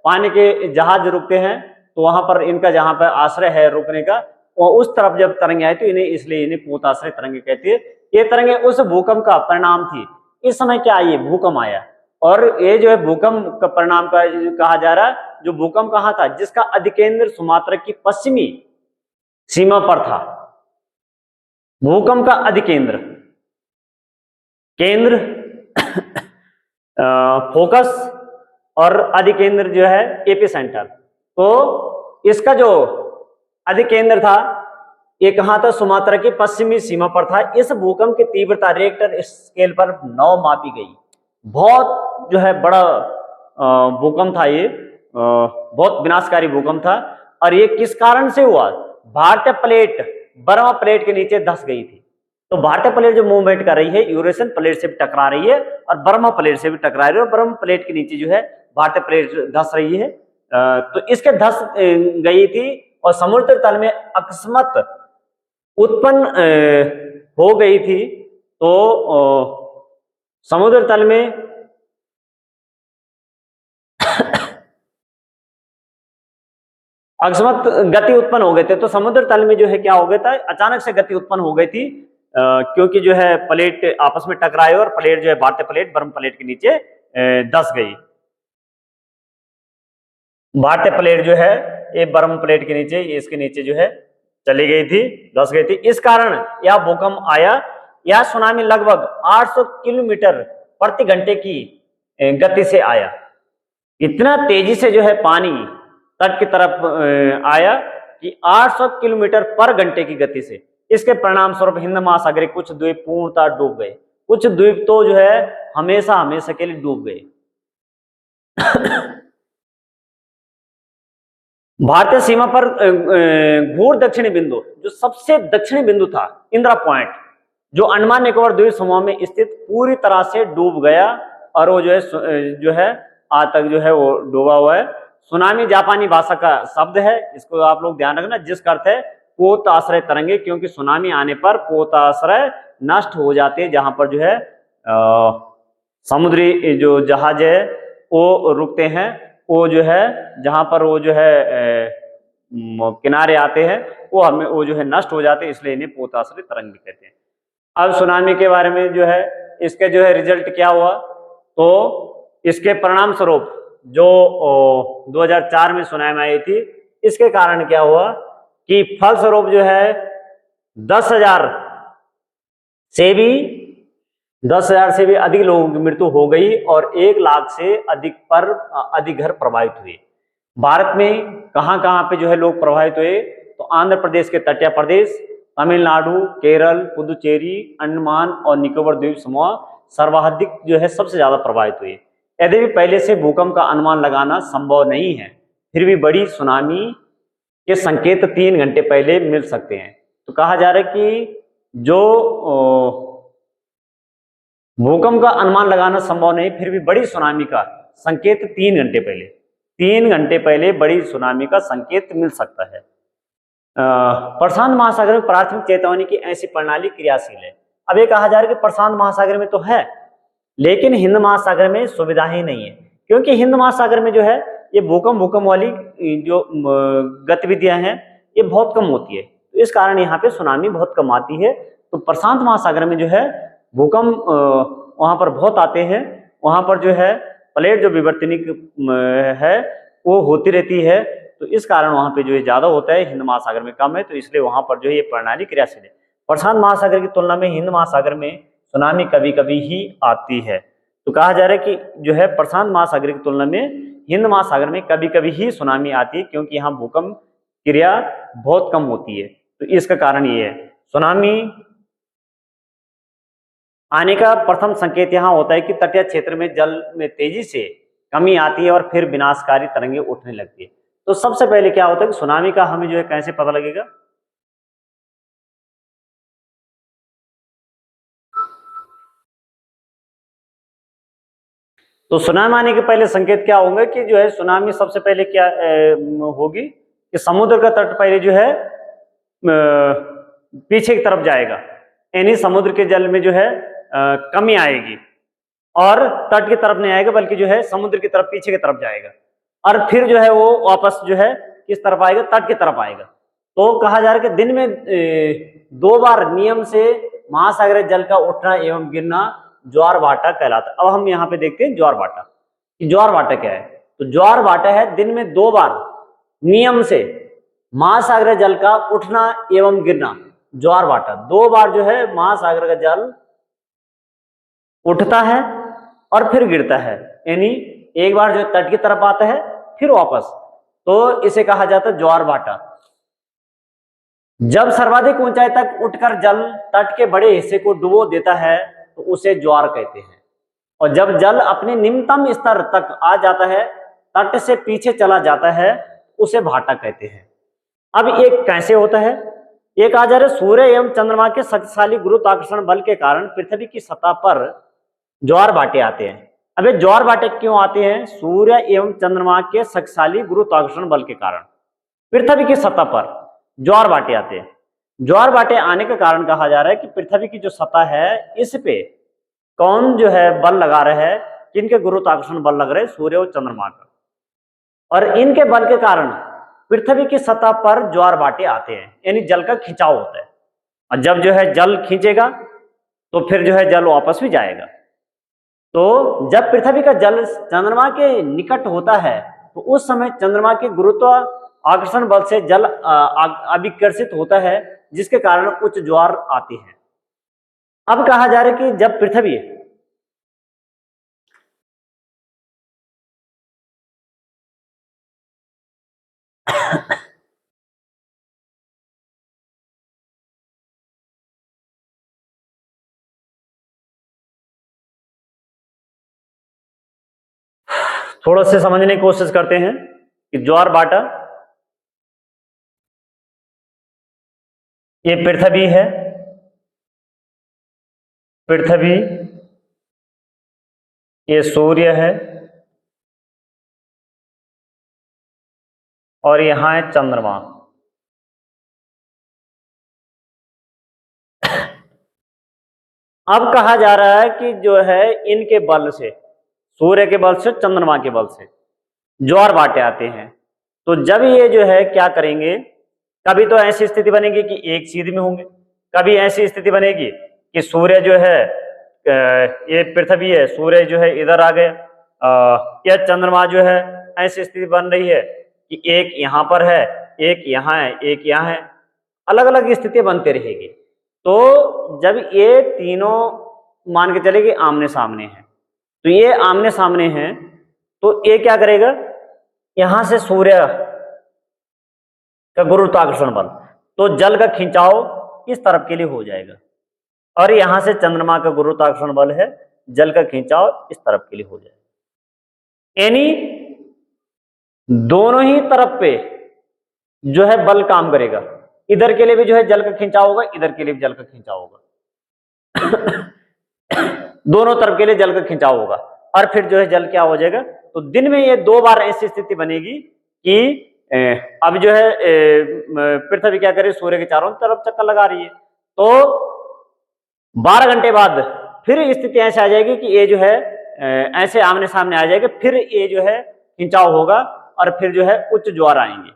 पानी के जहाज रुकते हैं तो वहां पर इनका जहां पर आश्रय है रुकने का, और उस तरफ जब तरंगे आए तो इसलिए इन्हें पोताश्रय तरंगे कहते हैं। ये तरंगे उस भूकंप का परिणाम थी। इस समय क्या आई? भूकंप आया। और ये जो है भूकंप का परिणाम का कहा जा रहा है। जो भूकंप कहाँ था? जिसका अधिकेंद्र सुमात्रा की पश्चिमी सीमा पर था। भूकंप का अधिकेंद्र, केंद्र फोकस और अधिकेंद्र जो है एपिसेंटर। तो इसका जो अधिकेंद्र था ये कहां था? सुमात्रा की पश्चिमी सीमा पर था। इस भूकंप की तीव्रता रिक्टर स्केल पर 9 मापी गई। बहुत जो है बड़ा भूकंप था ये, बहुत विनाशकारी भूकंप था। और ये किस कारण से हुआ? भारतीय प्लेट बर्मा प्लेट के नीचे धंस गई थी। तो भारतीय प्लेट जो मूवमेंट कर रही है यूरेशियन प्लेट से भी टकरा रही है और बर्मा प्लेट से भी टकरा रही है, और बर्मा प्लेट के नीचे जो है भारतीय प्लेट धंस रही है। तो इसके धंस गई थी और समुद्र तल में अकस्मात उत्पन्न हो गई थी। तो समुद्र तल में अकस्मात गति उत्पन्न हो गए थे। तो समुद्र तल में जो है क्या हो गया था? अचानक से गति उत्पन्न हो गई थी, क्योंकि जो है प्लेट आपस में टकराए और प्लेट जो है भारतीय प्लेट बर्मा प्लेट के नीचे धंस गई। भारतीय प्लेट जो है ये बर्मा प्लेट के नीचे, ये इसके नीचे जो है चली गई थी, धंस गई थी। इस कारण यह भूकंप आया। यह सुनामी लगभग 800 किलोमीटर प्रति घंटे की गति से आया। इतना तेजी से जो है पानी तट की तरफ आया कि 800 किलोमीटर पर घंटे की गति से। इसके परिणाम स्वरूप हिंद महासागर कुछ द्वीप पूर्णतः डूब गए। कुछ द्वीप तो जो है हमेशा हमेशा के लिए डूब गए। भारतीय सीमा पर घूर दक्षिणी बिंदु, जो सबसे दक्षिणी बिंदु था इंदिरा पॉइंट, जो अंडमान निकोबार द्वीप समूह में स्थित, पूरी तरह से डूब गया। और वो जो है आज तक जो है वो डूबा हुआ है। सुनामी जापानी भाषा का शब्द है, इसको आप लोग ध्यान रखना, जिसका अर्थ है पोताश्रय तरंगे, क्योंकि सुनामी आने पर पोताश्रय नष्ट हो जाते हैं। जहां पर जो है समुद्री जो जहाज है वो रुकते हैं, वो जो है जहां पर वो जो है किनारे आते हैं वो जो है नष्ट हो जाते हैं, इसलिए इन्हें पोताश्रय तरंग कहते हैं। अब सुनामी के बारे में जो है इसके जो है रिजल्ट क्या हुआ? तो इसके परिणाम स्वरूप जो 2004 में सुनामी आई थी, इसके कारण क्या हुआ कि फलस्वरूप जो है 10,000 से भी 10,000 से भी अधिक लोगों की मृत्यु हो गई और 1 लाख से अधिक घर प्रभावित हुए। भारत में कहाँ कहाँ पे जो है लोग प्रभावित हुए, तो आंध्र प्रदेश के तटीय प्रदेश, तमिलनाडु, केरल, पुदुचेरी, अंडमान और निकोबार द्वीप समूह सर्वाधिक जो है सबसे ज्यादा प्रभावित हुए। यद्यपि पहले से भूकंप का अनुमान लगाना संभव नहीं है, फिर भी बड़ी सुनामी के संकेत 3 घंटे पहले मिल सकते हैं। तो कहा जा रहा है कि जो भूकंप का अनुमान लगाना संभव नहीं, फिर भी बड़ी सुनामी का संकेत 3 घंटे पहले बड़ी सुनामी का संकेत मिल सकता है। प्रशांत महासागर में प्राथमिक चेतावनी की ऐसी प्रणाली क्रियाशील है। अब ये कहा जा रहा है कि प्रशांत महासागर में तो है, लेकिन हिंद महासागर में सुविधा ही नहीं है, क्योंकि हिंद महासागर में जो है ये भूकंप वाली जो गतिविधियां हैं ये बहुत कम होती है, तो इस कारण यहाँ पे सुनामी बहुत कम आती है। तो प्रशांत महासागर में जो है भूकंप वहां पर बहुत आते हैं, वहां पर जो है प्लेट जो विवर्तनिक है वो होती रहती है, तो इस कारण वहां पे जो है ज्यादा होता है, हिंद महासागर में कम है, तो इसलिए वहां पर जो है ये प्रणाली क्रियाशील है। प्रशांत महासागर की तुलना में हिंद महासागर में सुनामी कभी कभी ही आती है। तो कहा जा रहा है कि जो है प्रशांत महासागर की तुलना में हिंद महासागर में कभी कभी ही सुनामी आती है, क्योंकि यहाँ भूकंप क्रिया बहुत कम होती है, तो इसका कारण ये है। सुनामी आने का प्रथम संकेत यहाँ होता है कि तटीय क्षेत्र में जल में तेजी से कमी आती है और फिर विनाशकारी तरंगे उठने लगती है। तो सबसे पहले क्या होता है कि सुनामी का हमें जो है कैसे पता लगेगा, तो सुनामी आने के पहले संकेत क्या होंगे कि जो है सुनामी सबसे पहले क्या होगी कि समुद्र का तट पहले जो है पीछे की तरफ जाएगा, यानी समुद्र के जल में जो है कमी आएगी और तट की तरफ नहीं आएगा, बल्कि जो है समुद्र की तरफ पीछे की तरफ जाएगा, और फिर जो है वो वापस जो है किस तरफ आएगा, तट की तरफ आएगा। तो कहा जा रहा है कि दिन में 2 बार नियम से महासागरीय जल का उठना एवं गिरना ज्वार भाटा कहलाता है। अब हम यहाँ पे देखते हैं ज्वार भाटा, कि ज्वार भाटा क्या है। तो ज्वार भाटा है दिन में 2 बार नियम से महासागरीय जल का उठना एवं गिरना, ज्वार भाटा 2 बार जो है महासागर का जल उठता है और फिर गिरता है, यानी एक बार जो तट की तरफ आता है फिर वापस, तो इसे कहा जाता है ज्वार भाटा। जब सर्वाधिक ऊंचाई तक उठकर जल तट के बड़े हिस्से को डुबो देता है तो उसे ज्वार कहते हैं, और जब जल अपने निम्नतम स्तर तक आ जाता है, तट से पीछे चला जाता है, उसे भाटा कहते हैं। अब एक कैसे होता है, एक आ जा रहा है सूर्य एवं चंद्रमा के शक्तिशाली गुरुत्वाकर्षण बल के कारण पृथ्वी की सतह पर ज्वार भाटे आते हैं। अब ये ज्वार भाटे क्यों आते हैं, सूर्य एवं चंद्रमा के शक्तिशाली गुरुत्वाकर्षण बल के कारण पृथ्वी की सतह पर ज्वार भाटे आते हैं। ज्वार भाटे आने का कारण कहा जा रहा है कि पृथ्वी की जो सतह है इस पे कौन जो है बल लगा रहा है, किनके गुरुत्वाकर्षण बल लग रहे हैं, सूर्य और चंद्रमा का, और इनके बल के कारण पृथ्वी की सतह पर ज्वार भाटे आते हैं, यानी जल का खिंचाव होता है, और जब जो है जल खींचेगा तो फिर जो है जल वापस भी जाएगा। तो जब पृथ्वी का जल चंद्रमा के निकट होता है तो उस समय चंद्रमा के गुरुत्वाकर्षण बल से जल अभिकर्षित होता है, जिसके कारण उच्च ज्वार आती है। अब कहा जा रहा है कि जब पृथ्वी थोड़ा से समझने की कोशिश करते हैं कि ज्वार भाटा ये पृथ्वी है, पृथ्वी ये सूर्य है और यहां है चंद्रमा। अब कहा जा रहा है कि जो है इनके बल से, सूर्य के बल से, चंद्रमा के बल से ज्वार भाटे आते हैं। तो जब ये जो है क्या करेंगे, कभी तो ऐसी स्थिति बनेगी कि एक सीध में होंगे, कभी ऐसी स्थिति बनेगी कि सूर्य जो है ये पृथ्वी है, सूर्य जो है इधर आ गया, या चंद्रमा जो है ऐसी स्थिति बन रही है कि एक यहाँ पर है, एक यहाँ है, एक यहाँ है, अलग अलग स्थिति बनती रहेगी। तो जब ये तीनों मान के चले कि आमने सामने है, तो ये आमने सामने हैं, तो ये क्या करेगा, यहां से सूर्य का गुरुत्वाकर्षण बल, तो जल का खिंचाव इस तरफ के लिए हो जाएगा, और यहां से चंद्रमा का गुरुत्वाकर्षण बल है, जल का खिंचाव इस तरफ के लिए हो जाएगा। यानी दोनों ही तरफ पे जो है बल काम करेगा, इधर के लिए भी जो है जल का खिंचाव होगा, इधर के लिए भी जल का खिंचाव होगा। दोनों तरफ के लिए जल का खिंचाव होगा, और फिर जो है जल क्या हो जाएगा, तो दिन में ये 2 बार ऐसी स्थिति बनेगी कि अब जो है पृथ्वी क्या करे, सूर्य के चारों तरफ चक्कर लगा रही है, तो 12 घंटे बाद फिर स्थिति ऐसे आ जाएगी कि ये जो है ऐसे आमने सामने आ जाएगा, फिर ये जो है खिंचाव होगा, और फिर जो है उच्च ज्वार आएंगे।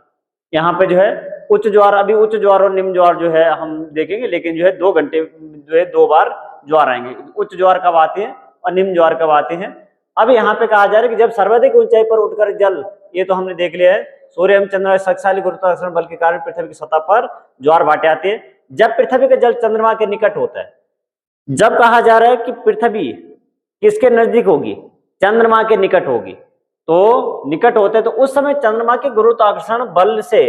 यहाँ पे जो है उच्च ज्वार, अभी उच्च ज्वार और निम्न ज्वार जो है हम देखेंगे, लेकिन जो है 2 घंटे जो है 2 बार ज्वार आएंगे। उच्च ज्वार कब आते हैं और निम्न ज्वार कब आते हैं। अब यहाँ पे कहा जा रहा है कि जब सर्वाधिक ऊंचाई पर उठकर जल, ये तो हमने देख लिया है, सूर्य एवं चंद्रमा शक्तिशाली गुरुत्वाकर्षण बल के कारण पृथ्वी की सतह पर ज्वार भाटे आते हैं। जब पृथ्वी का जल चंद्रमा के निकट होता है, जब कहा जा रहा है कि पृथ्वी किसके नजदीक होगी, चंद्रमा के निकट होगी, तो निकट होते हैं, तो उस समय चंद्रमा के गुरुत्वाकर्षण बल से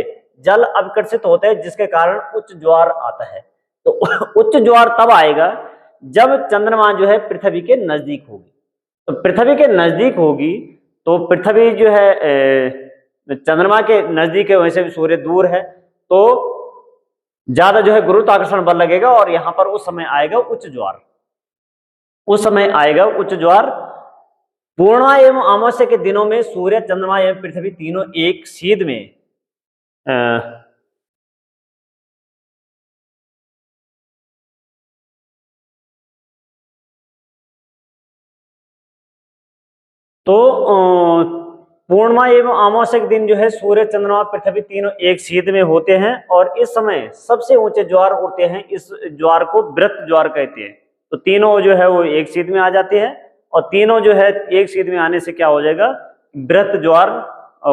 जल अविकर्षित होता है, जिसके कारण उच्च ज्वार आता है। तो उच्च ज्वार तब आएगा जब चंद्रमा जो है पृथ्वी के नजदीक होगी। तो पृथ्वी के नजदीक होगी तो पृथ्वी जो है चंद्रमा के नजदीक है, वैसे भी सूर्य दूर है, तो ज्यादा जो है गुरुत्वाकर्षण बल लगेगा, और यहां पर उस समय आएगा उच्च ज्वार। उस समय आएगा उच्च ज्वार। पूर्णिमा एवं अमावस्या के दिनों में सूर्य, चंद्रमा एवं पृथ्वी तीनों एक सीध में तो पूर्णिमा एवं अमावस्या के दिन जो है सूर्य, चंद्रमा, पृथ्वी तीनों एक सीध में होते हैं, और इस समय सबसे ऊंचे ज्वार उठते हैं। इस ज्वार को वृत्त ज्वार कहते हैं। तो तीनों जो है वो एक सीध में आ जाते हैं, और तीनों जो है एक सीध में आने से क्या हो जाएगा, वृत्त ज्वार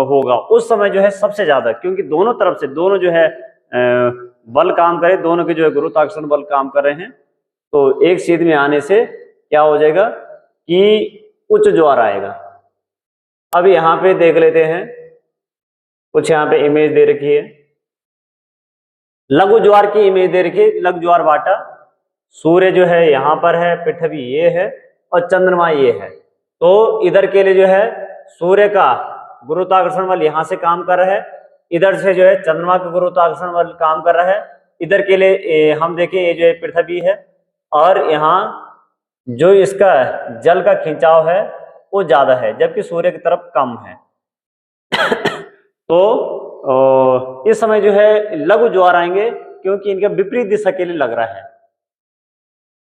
होगा। उस समय जो है सबसे ज्यादा, क्योंकि दोनों तरफ से दोनों जो है बल काम करे, दोनों के जो है गुरुत्वाकर्षण बल काम कर रहे हैं, तो एक सीध में आने से क्या हो जाएगा कि उच्च ज्वार आएगा। अब यहां पे देख लेते हैं, कुछ यहां पे इमेज दे रखी है, लघु ज्वार की इमेज दे रखी है। लघु ज्वार भाटा, सूर्य जो है यहां पर है, पृथ्वी ये है, और चंद्रमा ये है। तो इधर के लिए जो है सूर्य का गुरुत्वाकर्षण बल यहां से काम कर रहा है, इधर से जो है चंद्रमा का गुरुत्वाकर्षण बल काम कर रहा है। इधर के लिए हम देखें ये जो है पृथ्वी है, और यहाँ जो इसका जल का खिंचाव है वो ज्यादा है, जबकि सूर्य की तरफ कम है। तो इस समय जो है लघु ज्वार आएंगे, क्योंकि इनका विपरीत दिशा के लिए लग रहा है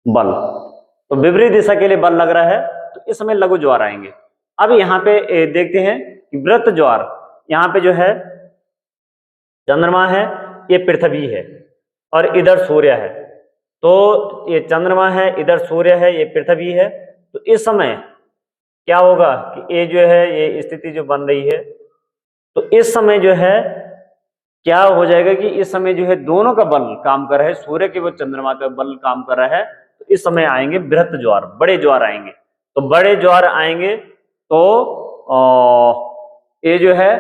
बल। तो विपरीत दिशा के लिए बल लग रहा है, तो इस समय लघु ज्वार आएंगे। अब यहाँ पे देखते हैं कि वृत्त ज्वार, यहाँ पे जो है चंद्रमा है, ये पृथ्वी है, और इधर सूर्य है। तो ये चंद्रमा है, इधर सूर्य है, ये पृथ्वी है। तो इस समय क्या होगा कि ये जो है ये स्थिति जो बन रही है, तो इस समय जो है क्या हो जाएगा कि इस समय जो है दोनों का बल काम कर रहा है, सूर्य के वो चंद्रमा का बल काम कर रहा है। तो इस समय आएंगे बृहत ज्वार, बड़े ज्वार आएंगे। तो बड़े ज्वार आएंगे तो ये जो है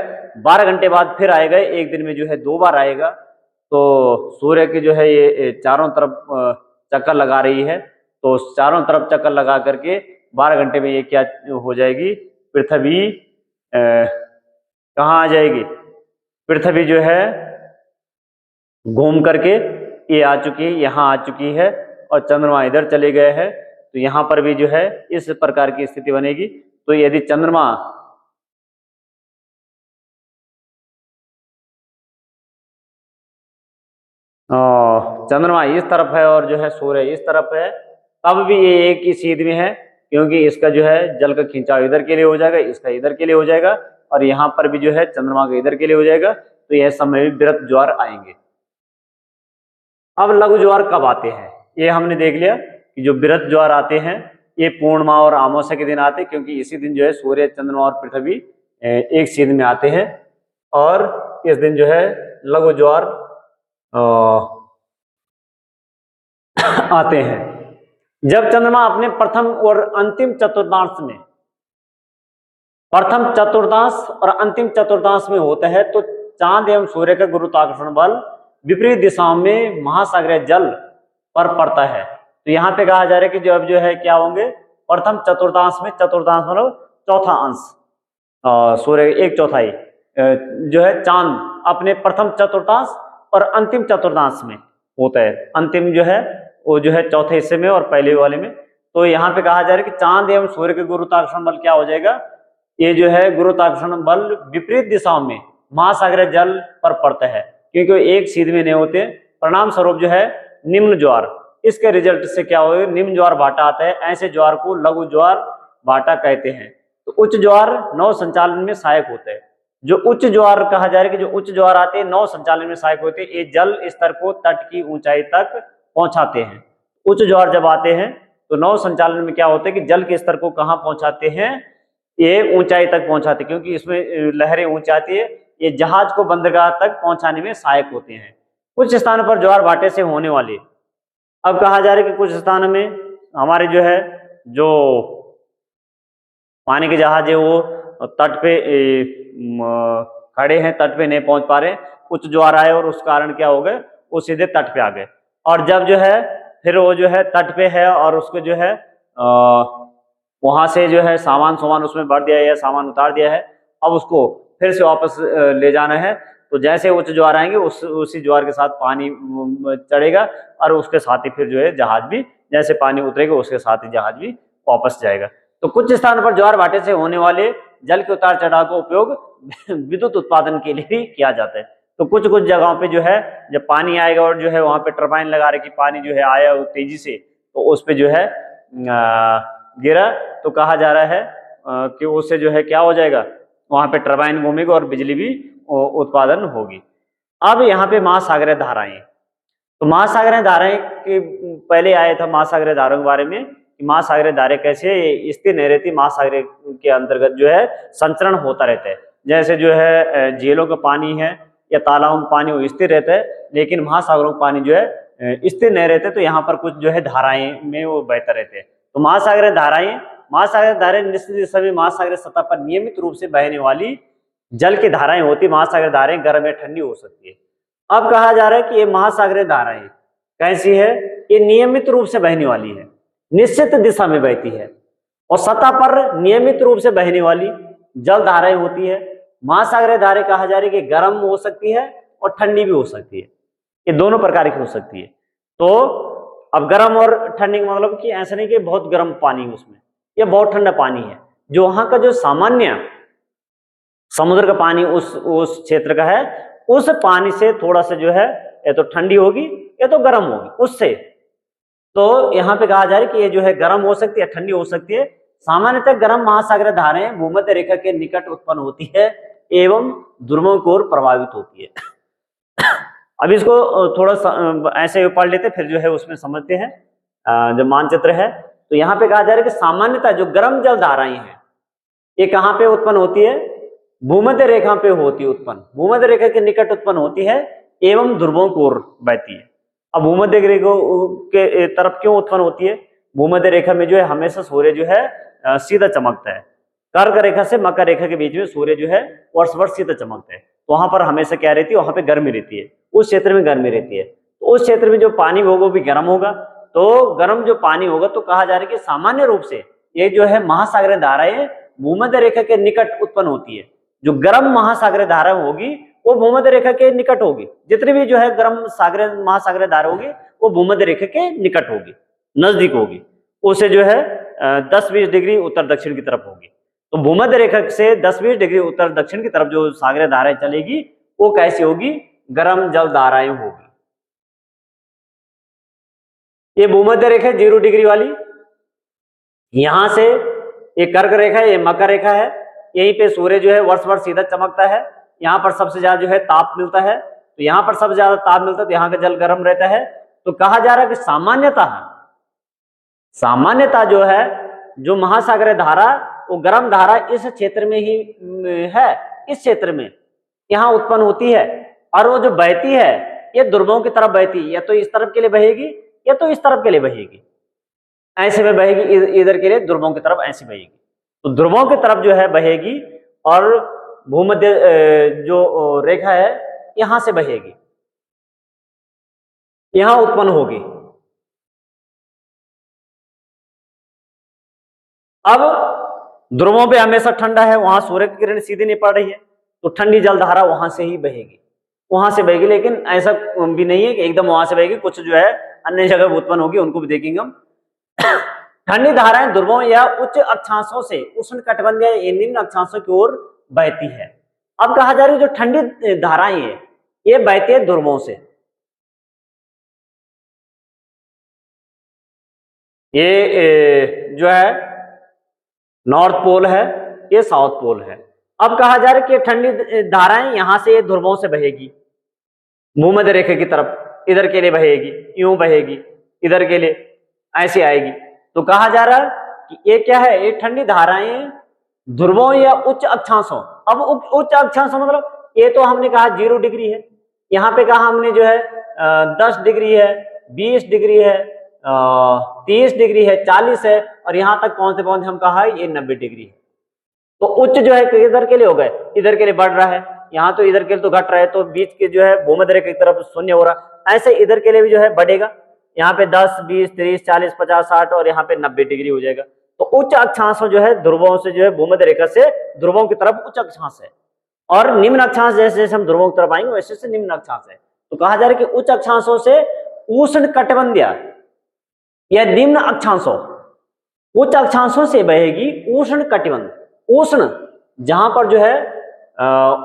12 घंटे बाद फिर आएगा, एक दिन में जो है 2 बार आएगा। तो सूर्य की जो है ये चारों तरफ चक्कर लगा रही है, तो चारों तरफ चक्कर लगा करके 12 घंटे में ये क्या हो जाएगी, पृथ्वी कहाँ आ जाएगी, पृथ्वी जो है घूम करके ये आ चुकी है, यहाँ आ चुकी है, और चंद्रमा इधर चले गए हैं। तो यहाँ पर भी जो है इस प्रकार की स्थिति बनेगी। तो यदि चंद्रमा इस तरफ है और जो है सूर्य इस तरफ है, तब भी ये एक ही सीध में है, क्योंकि इसका जो है जल का खिंचाव इधर के लिए हो जाएगा, इसका इधर के लिए हो जाएगा, और यहाँ पर भी जो है चंद्रमा का इधर के लिए हो जाएगा। तो यह समय भी वृत्त ज्वार आएंगे। अब लघु ज्वार कब आते हैं, ये हमने देख लिया कि जो वृत्त ज्वार आते हैं ये पूर्णिमा और अमावस्या के दिन आते हैं, क्योंकि इसी दिन जो है सूर्य, चंद्रमा और पृथ्वी एक सीध में आते हैं, और इस दिन जो है लघु ज्वार आते हैं। जब चंद्रमा अपने प्रथम और अंतिम चतुर्थांश में, प्रथम चतुर्थांश और अंतिम चतुर्थांश में होता है तो चांद एवं सूर्य का गुरुत्वाकर्षण बल विपरीत दिशाओं में महासागरीय जल पर पड़ता है। तो यहाँ पे कहा जा रहा है कि जब जो है क्या होंगे, प्रथम चतुर्थांश में, चतुर्थांश मतलब चौथा अंश, सूर्य एक चौथाई जो है चांद अपने प्रथम चतुर्थांश और अंतिम चतुर्थांश में होता है। अंतिम जो है वो जो है चौथे हिस्से में और पहले वाले में। तो यहाँ पे कहा जा रहा है कि चांद एवं सूर्य के गुरुत्वाकर्षण बल क्या हो जाएगा, ये जो है गुरुत्वाकर्षण बल विपरीत दिशाओं में महासागरीय जल पर पड़ता है, क्योंकि एक सीध में नहीं होते। परिणाम स्वरूप जो है निम्न ज्वार, इसके रिजल्ट से क्या होगा, निम्न ज्वार भाटा आता है। ऐसे ज्वार को लघु ज्वार भाटा कहते हैं। तो उच्च ज्वार नौ संचालन में सहायक होते हैं। जो उच्च ज्वार कहा जा रहा है कि जो उच्च ज्वार आते हैं नौ संचालन में सहायक होते हैं, ये जल स्तर को तट की ऊंचाई तक पहुंचाते हैं। उच्च ज्वार जब आते हैं तो नौ संचालन में क्या होता है कि जल के स्तर को कहां पहुंचाते हैं, ये ऊंचाई तक पहुंचाते हैं, क्योंकि इसमें लहरें ऊंची आती है, ये जहाज को बंदरगाह तक पहुंचाने में सहायक होते हैं। कुछ स्थानों पर ज्वार भाटे से होने वाले, अब कहा जा रहा है कि कुछ स्थानों में हमारे जो है जो पानी के जहाज है वो तट पे खड़े हैं, तट पे नहीं पहुंच पा रहे, उच्च ज्वार आए और उस कारण क्या हो गए, वो सीधे तट पे आ गए। और जब जो है फिर वो जो है तट पे है और उसको जो है वहां से जो है सामान उसमें भर दिया है या सामान उतार दिया है, अब उसको फिर से वापस ले जाना है। तो जैसे उच्च ज्वार आएंगे उसी ज्वार के साथ पानी चढ़ेगा और उसके साथ ही फिर जो है जहाज भी, जैसे पानी उतरेगा उसके साथ ही जहाज भी वापस जाएगा। तो कुछ स्थानों पर ज्वार भाटे से होने वाले जल के उतार चढ़ाव का उपयोग विद्युत उत्पादन के लिए भी किया जाता है। तो कुछ जगहों पे जो है जब पानी आएगा और जो है वहां पे टरबाइन लगा रहे कि पानी जो है आया तेजी से, तो उस पे जो है गिरा, तो कहा जा रहा है कि उससे जो है क्या हो जाएगा, वहां पे टरबाइन घूमेगा और बिजली भी उत्पादन होगी। अब यहाँ पे महासागरीय धाराएं, तो महासागरीय धाराएं के पहले आया था महासागरीय धाराओं के बारे में कि महासागरीय धाराएं कैसे स्थिर नहीं रहती, महासागरीय के अंतर्गत जो है संचरण होता रहता है। जैसे जो है झीलों का पानी है या तालाबों में पानी वो स्थिर रहता है, लेकिन महासागरों का पानी जो है स्थिर नहीं रहते, तो यहाँ पर कुछ जो है धाराएं में वो बहते रहते हैं। तो महासागरीय धाराएं निश्चित समय महासागरीय सतह पर नियमित रूप से बहने वाली जल की धाराएं होती। महासागरीय धाराएं गर्म या ठंडी हो सकती है। अब कहा जा रहा है कि ये महासागरीय धाराएं कैसी है, ये नियमित रूप से बहने वाली है, निश्चित दिशा में बहती है और सतह पर नियमित रूप से बहने वाली जल धाराएं होती है। महासागरीय धाराएं कहा जा रही है कि गर्म हो सकती है और ठंडी भी हो सकती है, ये दोनों प्रकार की हो सकती है। तो अब गर्म और ठंडी का मतलब कि ऐसा नहीं कि बहुत गर्म पानी है उसमें, यह बहुत ठंडा पानी है। जो वहां का जो सामान्य समुद्र का पानी उस क्षेत्र का है, उस पानी से थोड़ा सा जो है या तो ठंडी होगी या तो गर्म होगी उससे। तो यहाँ पे कहा जा रहा है कि ये जो है गर्म हो सकती है, ठंडी हो सकती है। सामान्यतः गर्म महासागरीय धाराएं भूमध्य रेखा के निकट उत्पन्न होती है एवं ध्रुवों की ओर प्रभावित होती है। अब इसको थोड़ा सा ऐसे पढ़ लेते फिर जो है उसमें समझते हैं। जो मानचित्र है तो यहाँ पे कहा जा रहा है कि सामान्यतः जो गर्म जल धाराएं हैं ये कहाँ पे उत्पन्न होती है, भूमध्य रेखा पे होती है उत्पन्न, भूमध्य रेखा के निकट उत्पन्न होती है एवं ध्रुवों की ओर बहती है। अब भूमध्य रेखा के तरफ क्यों उत्पन्न होती है, भूमध्य रेखा में जो है हमेशा सूर्य जो है सीधा चमकता है। कर्क रेखा से मकर रेखा के बीच में सूर्य जो है वर्ष वर्ष सीधा चमकता है, तो वहां पर हमेशा क्या रहती है, वहां पे गर्मी रहती है, उस क्षेत्र में गर्मी रहती है। तो उस क्षेत्र में जो पानी होगा वो भी गर्म होगा, तो गर्म जो पानी होगा तो कहा जा रहा है कि सामान्य रूप से ये जो है महासागरीय धाराएं भूमध्य रेखा के निकट उत्पन्न होती है। जो गर्म महासागरीय धारा होगी वो भूमध्य रेखा के निकट होगी, जितनी भी जो है गर्म सागरीय महासागरीय धारा होगी वो भूमध्य रेखा के निकट होगी, नजदीक होगी, उससे जो है 10-20 डिग्री उत्तर दक्षिण की तरफ होगी। तो भूमध्य रेखा से 10-20 डिग्री उत्तर दक्षिण की तरफ जो सागरीय धाराएं चलेगी वो कैसी होगी, गर्म जल धाराएं होगी। ये भूमध्य रेखा 0 डिग्री वाली, यहां से ये कर्क रेखा है, ये मकर रेखा है, यहीं पे सूर्य जो है वर्ष वर्ष सीधा चमकता है, यहाँ पर सबसे ज्यादा जो है ताप मिलता है, तो यहाँ पर सबसे ज्यादा ताप मिलता है तो यहाँ का जल गर्म रहता है। तो कहा जा रहा है कि सामान्यता जो है जो महासागरीय धारा वो गर्म धारा इस क्षेत्र में ही है, इस क्षेत्र में यहाँ उत्पन्न होती है, और वो जो बहती है ये ध्रुवों की तरफ बहती है, या तो इस तरफ के लिए बहेगी या तो इस तरफ के लिए बहेगी। ऐसे में बहेगी, इधर के लिए ध्रुवों की तरफ ऐसी बहेगी। तो ध्रुवों की तरफ जो है बहेगी और भूमध्य जो रेखा है यहां से बहेगी, यहां उत्पन्न होगी। अब ध्रुवों पे हमेशा ठंडा है, वहां सूर्य की किरण सीधी नहीं पड़ रही है, तो ठंडी जलधारा वहां से ही बहेगी, वहां से बहेगी। लेकिन ऐसा भी नहीं है कि एकदम वहां से बहेगी, कुछ जो है अन्य जगह उत्पन्न होगी, उनको भी देखेंगे हम। ठंडी धाराएं ध्रुवों या उच्च अक्षांशों से उष्ण कटिबंधीय या निम्न अक्षांशों की ओर बहती है। अब कहा जा रही है जो ठंडी धाराएं है ये बहती है ध्रुवों से। ये जो है नॉर्थ पोल है, ये साउथ पोल है। अब कहा जा रहा है कि ठंडी धाराएं यहां से ध्रुवों से बहेगी भूमध्य रेखा की तरफ, इधर के लिए बहेगी, यूं बहेगी, इधर के लिए ऐसे आएगी। तो कहा जा रहा है कि ये क्या है, ये ठंडी धाराएं ध्रुवों या उच्च अक्षांशों। अब उच्च अक्षांशों मतलब ये तो हमने कहा 0 डिग्री है, यहाँ पे कहा हमने जो है 10 डिग्री है, 20 डिग्री है, 30 डिग्री है, 40 है, और यहां तक पहुंचते पहुंचते हम कहा ये 90 डिग्री है। तो उच्च जो है इधर के लिए हो गए, इधर के लिए बढ़ रहा है, यहाँ तो इधर के लिए तो घट रहा है, तो बीच के जो है भूमध्य रेखा की तरफ शून्य हो रहा है। ऐसे इधर के लिए भी जो है बढ़ेगा, यहाँ पे 10, 20, 30, 40, 50, 60 और यहाँ पे 90 डिग्री हो जाएगा। तो उच्च अक्षांशों जो है ध्रुवों से जो है भूमध्य रेखा से ध्रुवों की तरफ उच्च अक्षांश है, और निम्न अक्षांश जैसे जैसे हम ध्रुवों की तरफ आएंगे वैसे से निम्न अक्षांश है। तो कहा जा रहा है कि उच्च अक्षांशों से उष्ण कटिबंधीय या निम्न अक्षांशों, उच्च अक्षांशों से बहेगी उष्ण कटिबंध। उष्ण जहां पर जो है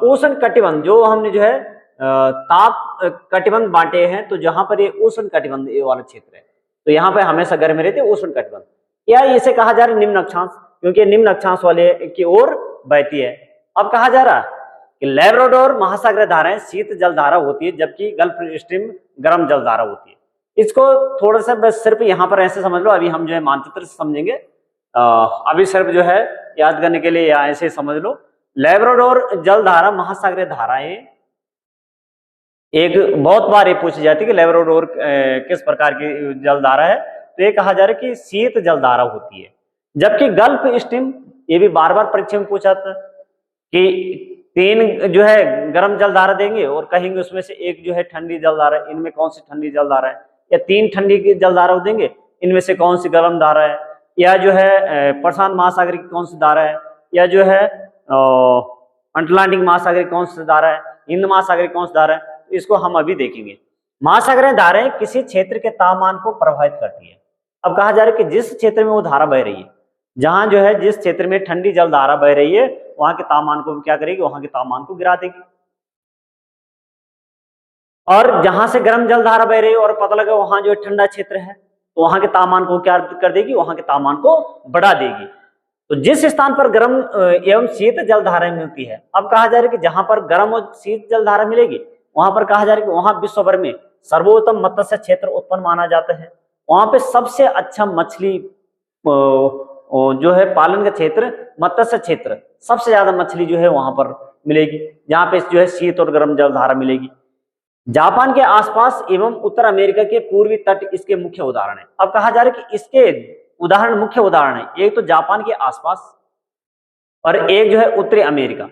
उष्ण कटिबंध, जो हमने जो है ताप कटिबंध बांटे हैं, तो जहां पर ये उष्ण कटिबंध ये वाला क्षेत्र है, तो यहाँ पे हमेशा गर्मी रहती है, उष्ण कटिबंध, या इसे कहा जा रहा है निम्न अक्षांश, क्योंकि निम्न अक्षांश वाले की ओर बहती है। अब कहा जा रहा है कि लैब्राडोर महासागर धाराएं शीत जलधारा होती है, जबकि गल्फ स्ट्रीम गर्म जलधारा होती है। इसको थोड़ा सा बस सिर्फ यहाँ पर ऐसे समझ लो, अभी हम जो है मानचित्र से समझेंगे, अभी सिर्फ जो है याद करने के लिए या ऐसे समझ लो। लैब्राडोर जलधारा महासागरीय धाराएं, एक बहुत बार ये पूछी जाती है कि लैब्राडोर किस प्रकार की जलधारा है, तो ये कहा जा रहा है कि शीत जलधारा होती है। जबकि गल्फ स्ट्रीम, ये भी बार बार परीक्षा में पूछा था कि 3 जो है गर्म जलधारा देंगे और कहेंगे उसमें से एक जो है ठंडी जलधारा, इनमें कौन सी ठंडी जलधारा है, या 3 ठंडी की जलधारा देंगे, इनमें से कौन सी गर्म धारा है, या जो है प्रशांत महासागर की कौन सी धारा है, या जो है अटलांटिक महासागर की कौन सी धारा है, हिंद महासागर की कौन सी धारा है, इसको हम अभी देखेंगे। महासागरीय धाराएं किसी क्षेत्र के तापमान को प्रभावित करती है। अब कहा जा रहा है कि जिस क्षेत्र में वो धारा बह रही है, जहां जो है जिस क्षेत्र में ठंडी जल धारा बह रही है, वहां के तापमान को क्या करेगी, वहां के तापमान को गिरा देगी। और जहां से गर्म जल धारा बह रही है और पता लगा वहां जो ठंडा क्षेत्र है, तो वहां के तापमान को क्या कर देगी, वहां के तापमान को बढ़ा देगी। तो जिस स्थान पर गर्म एवं शीत जल धारा मिलती है, अब कहा जा रहा है कि जहां पर गर्म और शीत जल धारा मिलेगी, वहां पर कहा जा रहा है कि वहां विश्व भर में सर्वोत्तम मत्स्य क्षेत्र उत्पन्न माना जाता है। वहां पे सबसे अच्छा मछली जो है पालन का क्षेत्र, मत्स्य क्षेत्र, सबसे ज्यादा मछली जो है वहां पर मिलेगी, जहां पे जो है शीत और गर्म जल धारा मिलेगी। जापान के आसपास एवं उत्तर अमेरिका के पूर्वी तट इसके मुख्य उदाहरण है। अब कहा जा रहा है कि इसके उदाहरण, मुख्य उदाहरण है, एक तो जापान के आसपास और एक जो है उत्तरी अमेरिका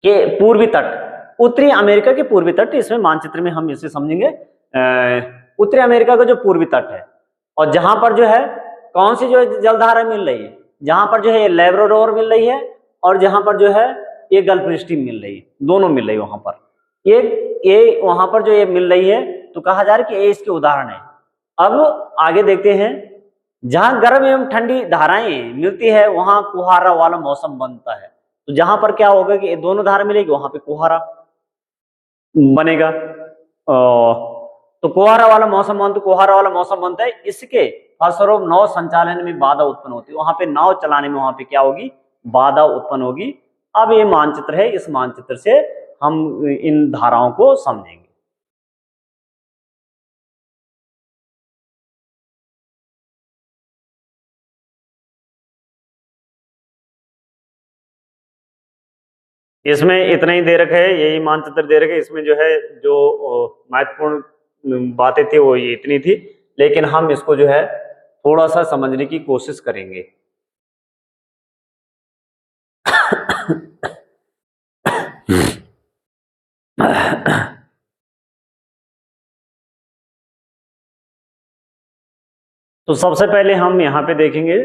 के पूर्वी तट। उत्तरी अमेरिका के पूर्वी तट, इसमें मानचित्र में हम इसे समझेंगे, उत्तरी अमेरिका का जो पूर्वी तट है, और जहां पर जो है कौन सी जो है जलधारा मिल रही है, जहां पर जो है लैब्राडोर मिल रही है और जहां पर जो है ये गल्फ स्ट्रीम मिल रही है, दोनों मिल रही है वहां पर, ये वहां पर जो ये मिल रही है, तो कहा जा रहा है कि ये इसके उदाहरण है। अब आगे देखते हैं, जहां गर्म एवं ठंडी धाराएं मिलती है वहां कुहारा वाला मौसम बनता है। तो जहां पर क्या होगा कि दोनों धारा मिलेगी, वहां पे कुहारा बनेगा, तो कुहारा वाला मौसम बनता है। इसके फलस्वरूप नाव संचालन में बाधा उत्पन्न होती है, वहां पे नाव चलाने में वहां पे क्या होगी, बाधा उत्पन्न होगी। अब ये मानचित्र है, इस मानचित्र से हम इन धाराओं को समझेंगे। इसमें इतना ही दे रखा है, यही मानचित्र दे रखे, इसमें जो है जो महत्वपूर्ण बातें थी वो ये इतनी थी, लेकिन हम इसको जो है थोड़ा सा समझने की कोशिश करेंगे। तो सबसे पहले हम यहाँ पे देखेंगे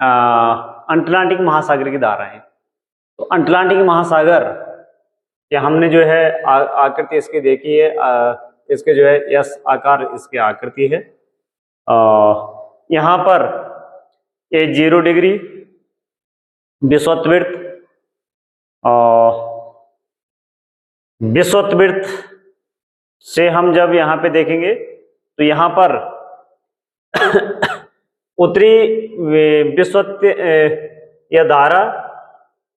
अटलांटिक महासागर की धाराएं। तो अटलांटिक महासागर ये हमने जो है आकृति इसकी देखी है, इसके जो है यस आकार इसकी आकृति है। यहाँ पर ये 0 डिग्री विषुवत विषुवत से हम जब यहाँ पे देखेंगे तो यहाँ पर उत्तरी विषुवत या धारा,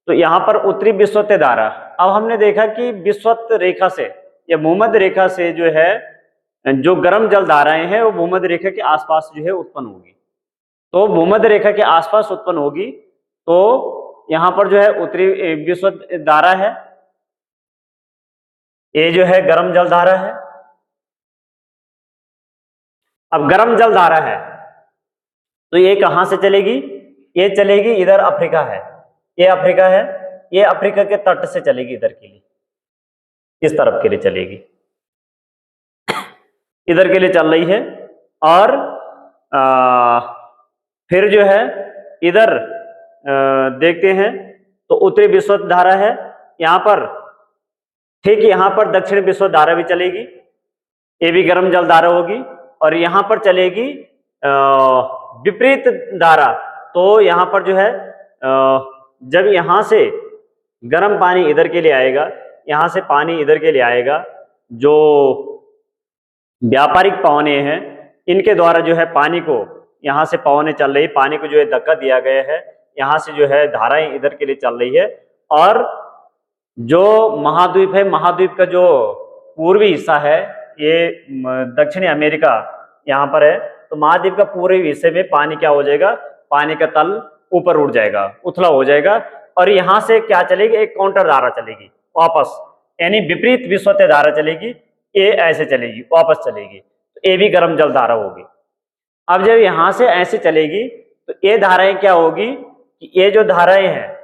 तो यहाँ पर उत्तरी विषुवत धारा। अब हमने देखा कि विषुवत रेखा से या भूमध्य रेखा से जो है जो गर्म जल धाराएं हैं वो भूमध्य रेखा के आसपास जो है उत्पन्न होगी। तो भूमध्य रेखा के आसपास उत्पन्न होगी तो यहाँ पर जो है उत्तरी विषुवत धारा है, ये जो है गर्म जल धारा है। अब गर्म जल धारा है तो ये कहां से चलेगी? ये चलेगी इधर अफ्रीका है, ये अफ्रीका है, ये अफ्रीका के तट से चलेगी इधर के लिए, इस तरफ के लिए चलेगी, इधर के लिए चल रही है। और फिर जो है इधर देखते हैं तो उत्तरी विषुवत धारा है यहाँ पर, ठीक यहाँ पर दक्षिण विषुवत धारा भी चलेगी, ये भी गर्म जल धारा होगी। और यहाँ पर चलेगी विपरीत धारा, तो यहाँ पर जो है जब यहाँ से गर्म पानी इधर के लिए आएगा, यहाँ से पानी इधर के लिए आएगा, जो व्यापारिक पवने हैं इनके द्वारा जो है पानी को यहाँ से पवने चल रही, पानी को जो है धक्का दिया गया है, यहाँ से जो है धाराएं इधर के लिए चल रही है। और जो महाद्वीप है, महाद्वीप का जो पूर्वी हिस्सा है ये दक्षिणी अमेरिका यहाँ पर है, तो महाद्वीप का पूरे हिस्से में पानी क्या हो जाएगा? पानी का तल ऊपर उठ जाएगा, उथला हो जाएगा। और यहाँ से क्या चलेगी? एक काउंटर धारा चलेगी वापस, यानी विपरीत विषुवत धारा चलेगी, ये ऐसे चलेगी वापस चलेगी, तो ये भी गर्म जल धारा होगी। अब जब यहाँ से ऐसे चलेगी तो ये धाराएं क्या होगी कि ये जो धाराएं हैं,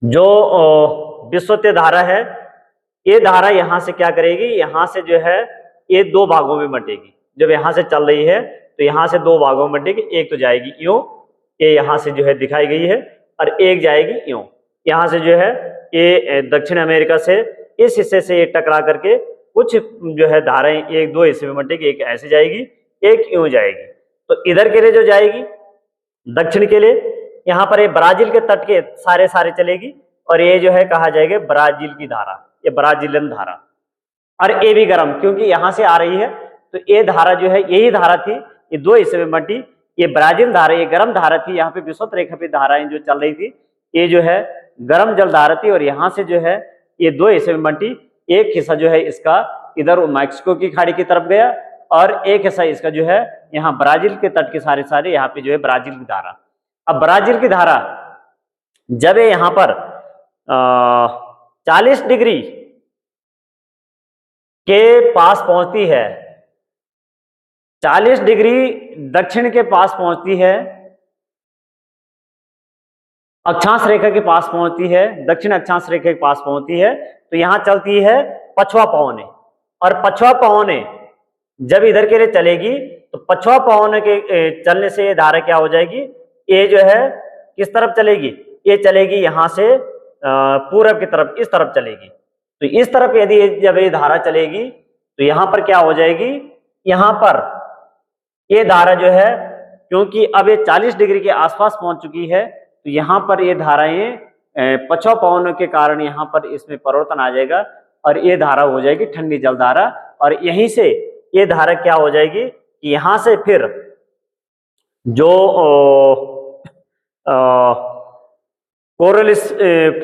जो विषुवत धारा है, ये धारा यहाँ से क्या करेगी? यहाँ से जो है ये 2 भागों में बंटेगी। जब यहाँ से चल रही है तो यहाँ से 2 भागों में बंटेगी, एक तो जाएगी यूं, ये यहाँ से जो है दिखाई गई है, और एक जाएगी यूं, यहाँ से जो है ये दक्षिण अमेरिका से इस हिस्से से ये टकरा करके कुछ जो है धाराएं 1-2 हिस्से में बंटेगी, एक ऐसे जाएगी, एक यूं जाएगी। तो इधर के लिए जो जाएगी दक्षिण के लिए, यहाँ पर ये ब्राजील के तट के सारे चलेगी, और ये जो है कहा जाएगा ब्राजील की धारा, ये ब्राजीलियन धारा। और ये भी गर्म, क्योंकि यहाँ से आ रही है तो ये धारा जो है, यही धारा थी, ये 2 हिस्से में बंटी, ये ब्राजील धारा, ये गर्म धारा थी। यहाँ पे विषुवत रेखा पे धाराएं जो चल रही थी ये जो है गर्म जल धारा थी, और यहाँ से जो है ये 2 हिस्से में बंटी। एक हिस्सा जो है इसका इधर मैक्सिको की खाड़ी की तरफ गया, और एक हिस्सा इसका जो है यहाँ ब्राजील के तट के सारे यहाँ पे जो है ब्राजील की धारा। अब ब्राजील की धारा जब ये यहाँ पर 40 डिग्री के पास पहुंचती है, 40 डिग्री दक्षिण के पास पहुंचती है, अक्षांश रेखा के पास पहुंचती है, दक्षिण अक्षांश रेखा के पास पहुंचती है, तो यहां चलती है पछुआ पवने। और पछुआ पवने जब इधर के लिए चलेगी तो पछुआ पवने के चलने से ये धारा क्या हो जाएगी? ये जो है किस तरफ चलेगी? ये चलेगी यहां से पूरब की तरफ, इस तरफ चलेगी। तो इस तरफ यदि जब ये धारा चलेगी तो यहां पर क्या हो जाएगी? यहां पर ये धारा जो है, क्योंकि अब ये 40 डिग्री के आसपास पहुंच चुकी है, तो यहां पर ये धाराएं पछुआ पवनों के कारण यहां पर इसमें परिवर्तन आ जाएगा, और ये धारा हो जाएगी ठंडी जल धारा। और यहीं से ये धारा क्या हो जाएगी कि यहां से फिर जो कोरलिस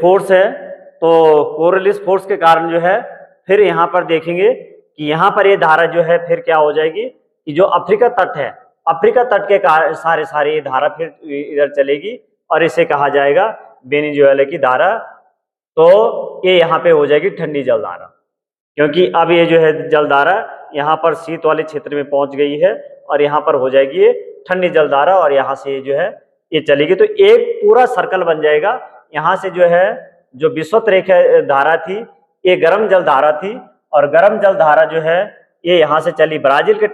फोर्स है, तो कोरलिस फोर्स के कारण जो है फिर यहाँ पर देखेंगे कि यहाँ पर ये धारा जो है फिर क्या हो जाएगी कि जो अफ्रीका तट है, अफ्रीका तट के सारे ये धारा फिर इधर चलेगी, और इसे कहा जाएगा वेनेजुएला की धारा। तो ये यहाँ पे हो जाएगी ठंडी जल धारा, क्योंकि अब ये जो है जल धारा यहाँ पर शीत वाले क्षेत्र में पहुंच गई है, और यहाँ पर हो जाएगी ये ठंडी जलधारा, और यहाँ से जो है ये चलेगी। तो एक पूरा सर्कल बन जाएगा। यहाँ से जो है जो विषुवत रेखा धारा थी ये गर्म जलधारा थी, और गर्म जलधारा जो है ये यहाँ से चली ब्राजील के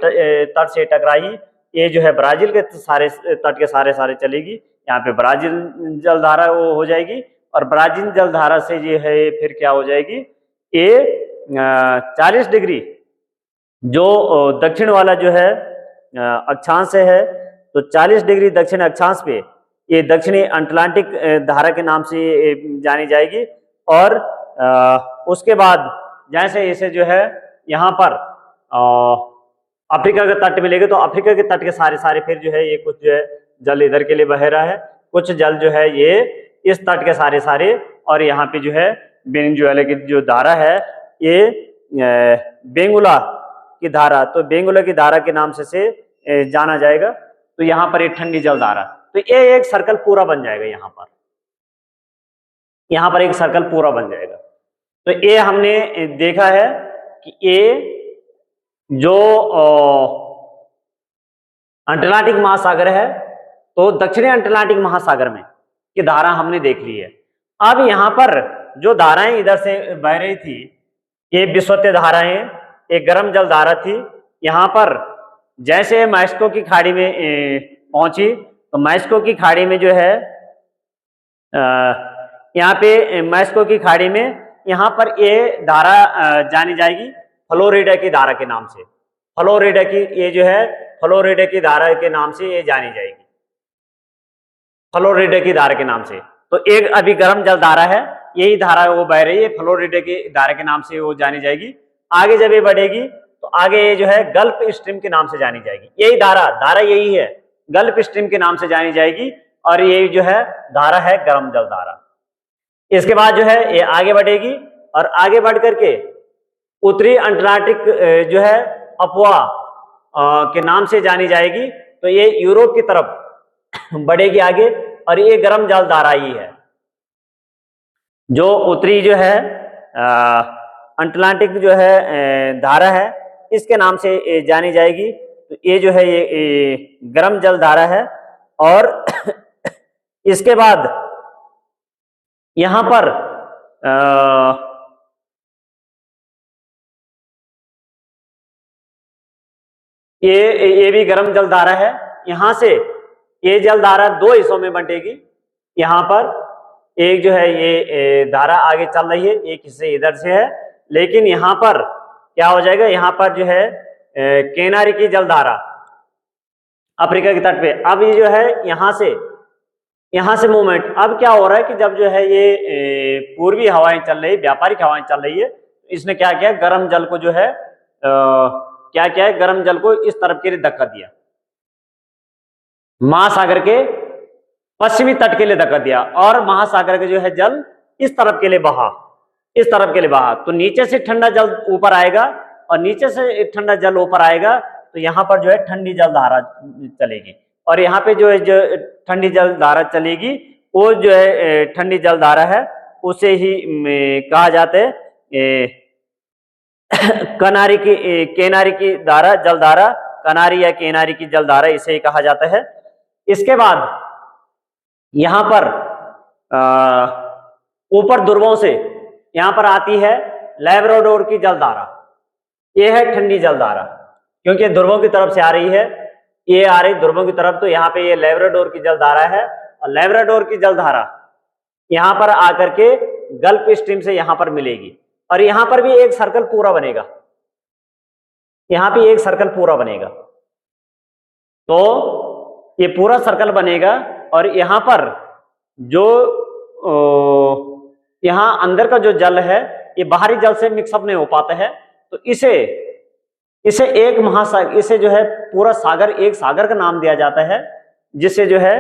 तट से टकराई, ये जो है ब्राजील के सारे तट के सारे चलेगी, यहाँ पे ब्राजील जलधारा वो हो जाएगी, और ब्राजील जलधारा से ये है फिर क्या हो जाएगी, ये 40 डिग्री जो दक्षिण वाला जो है अक्षांश है, तो 40 डिग्री दक्षिण अक्षांश पे ये दक्षिणी अटलांटिक धारा के नाम से जानी जाएगी। और उसके बाद जैसे इसे जो है यहाँ पर अफ्रीका का तट मिलेगा, तो अफ्रीका के तट के सारे फिर जो है ये कुछ जो है जल इधर के लिए बह रहा है, कुछ जल जो है ये इस तट के सारे, और यहाँ पे जो है वेनेजुएला की जो धारा है ये बेंगुला की धारा, तो बेंगुला की धारा के नाम से जाना जाएगा। तो यहाँ पर एक ठंडी जल धारा, तो ये एक सर्कल पूरा बन जाएगा। यहाँ पर एक सर्कल पूरा बन जाएगा। तो ये हमने देखा है कि ये जो अटलांटिक महासागर है, तो दक्षिणी अटलांटिक महासागर में की धारा हमने देख ली है। अब यहाँ पर जो धाराएं इधर से बह रही थी ये विषुवत धाराएं, एक गर्म जल धारा थी। यहाँ पर जैसे मैक्सिको की खाड़ी में पहुंची, तो मैक्सिको की खाड़ी में जो है यहाँ पे मैक्सिको की खाड़ी में यहाँ पर ये धारा जानी जाएगी फ्लोरिडा की धारा के नाम से। फ्लोरिडा की ये जो है फ्लोरिडा की धारा के नाम से ये जानी जाएगी, फ्लोरिडा की धारा के नाम से। तो एक अभी गर्म जल धारा है, यही धारा वो बह रही है, फ्लोरिडा की धारा के नाम से वो जानी जाएगी। आगे जब ये बढ़ेगी तो आगे ये जो है गल्फ स्ट्रीम के नाम से जानी जाएगी। यही धारा यही है, गल्फ स्ट्रीम के नाम से जानी जाएगी, और ये जो है धारा है गर्म जल धारा। इसके बाद जो है ये आगे बढ़ेगी, और आगे बढ़ करके उत्तरी अटलांटिक जो है अफवाह के नाम से जानी जाएगी। तो ये यूरोप की तरफ बढ़ेगी आगे, और ये गर्म जल धारा ही है। जो उत्तरी जो है अटलांटिक जो है धारा है, इसके नाम से जानी जाएगी। तो ये जो है ये गर्म जल धारा है। और इसके बाद यहां पर ये भी गर्म जल धारा है। यहां से ये जल धारा दो हिस्सों में बंटेगी। यहाँ पर एक जो है ये धारा आगे चल रही है, एक हिस्से इधर से है, लेकिन यहाँ पर क्या हो जाएगा, यहाँ पर जो है केनारी की जल धारा अफ्रीका के तट पे। अब ये जो है यहाँ से मूवमेंट अब क्या हो रहा है कि जब जो है ये पूर्वी हवाएं चल रही, व्यापारिक हवाएं चल रही है, इसने क्या किया, गर्म जल को जो है क्या किया है, गर्म जल को इस तरफ के लिए धक्का दिया, महासागर के पश्चिमी तट के लिए धक्का दिया, और महासागर के जो है जल इस तरफ के लिए बहा, तो नीचे से ठंडा जल ऊपर आएगा, और नीचे से ठंडा जल ऊपर आएगा, तो यहाँ पर जो है ठंडी जल धारा चलेगी। और यहाँ पे जो है जो ठंडी जल धारा चलेगी, वो जो है ठंडी जल धारा है, उसे ही कहा जाता है केनारी की धारा, जल धारा, कनारी या केनारी की जल धारा, इसे ही कहा जाता है। इसके बाद यहाँ पर ऊपर ध्रुवों से यहाँ पर आती है लैब्राडोर की जल धारा। ये है ठंडी जल धारा, क्योंकि ध्रुवों की तरफ से आ रही है, ये आ रही ध्रुवों की तरफ, तो यहाँ पे ये लैब्राडोर की जल धारा है। और लैब्राडोर की जल धारा यहाँ पर आकर के गल्फ स्ट्रीम से यहाँ पर मिलेगी, और यहाँ पर भी एक सर्कल पूरा बनेगा, यहाँ पे एक सर्कल पूरा बनेगा। तो ये पूरा सर्कल बनेगा, और यहाँ पर जो यहाँ अंदर का जो जल है ये बाहरी जल से मिक्सअप नहीं हो पाता है, तो इसे एक महासागर, इसे जो है पूरा सागर, एक सागर का नाम दिया जाता है, जिसे जो है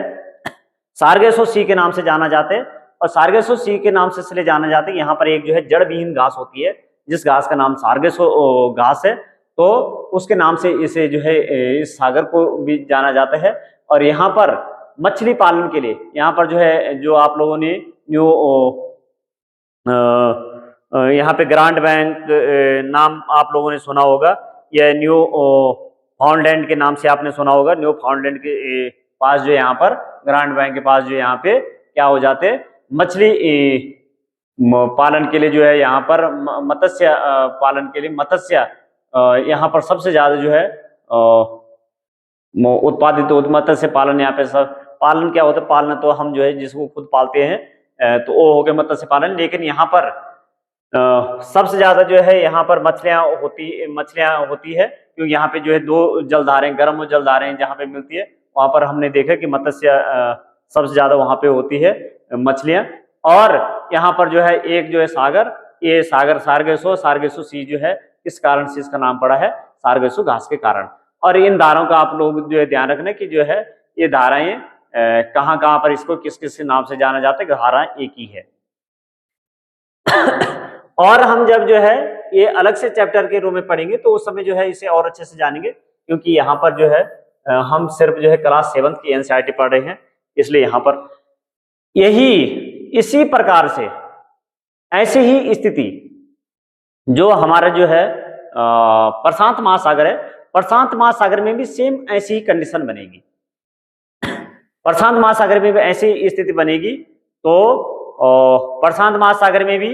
सार्गेसो सी के नाम से जाना जाता है। और सार्गेसो सी के नाम से इसलिए जाना जाता है, यहाँ पर एक जो है जड़ विहीन घास होती है, जिस घास का नाम सार्गेसो घास है, तो उसके नाम से इसे जो है इस सागर को भी जाना जाता है। और यहाँ पर मछली पालन के लिए, यहाँ पर जो है, जो आप लोगों ने न्यू यहाँ पे ग्रांड बैंक नाम आप लोगों ने सुना होगा, यह न्यू फाउंडलैंड के नाम से आपने सुना होगा। न्यू फाउंडलैंड के पास जो यहाँ पर ग्रांड बैंक के पास जो यहाँ पे क्या हो जाते हैं, मछली पालन के लिए जो है यहाँ पर मत्स्य पालन के लिए मत्स्य यहाँ पर सबसे ज्यादा जो है उत्पादित मत्स्य पालन। यहाँ पे सब पालन क्या होता है, पालना तो हम जो है जिसको खुद पालते हैं तो वो हो गया मत्स्य पालन। लेकिन यहाँ पर सबसे ज्यादा जो है यहाँ पर मछलियां होती है, क्योंकि यहाँ पे जो है दो जलधारें, गर्म जलधारें जहाँ पे मिलती है, वहां पर हमने देखा कि मत्स्य सबसे ज्यादा वहां पे होती है मछलियां। और यहाँ पर जो है एक जो है सागर, ये सागर सारगेसो सी जो है, किस कारण से इसका नाम पड़ा है, सारगेसो घास के कारण। और इन धाराओं का आप लोग जो है ध्यान रखना कि जो है ये धाराएं कहाँ कहाँ पर इसको किस किस नाम से जाना जाता है, धारा एक ही है। और हम जब जो है ये अलग से चैप्टर के रूप में पढ़ेंगे तो उस समय जो है इसे और अच्छे से जानेंगे, क्योंकि यहाँ पर जो है हम सिर्फ जो है क्लास 7 की एनसीईआरटी पढ़ रहे हैं, इसलिए यहाँ पर यही इसी प्रकार से ऐसी ही स्थिति जो हमारा जो है प्रशांत महासागर है, प्रशांत महासागर में भी सेम ऐसी ही कंडीशन बनेगी। प्रशांत महासागर में भी ऐसी स्थिति बनेगी। तो प्रशांत महासागर में भी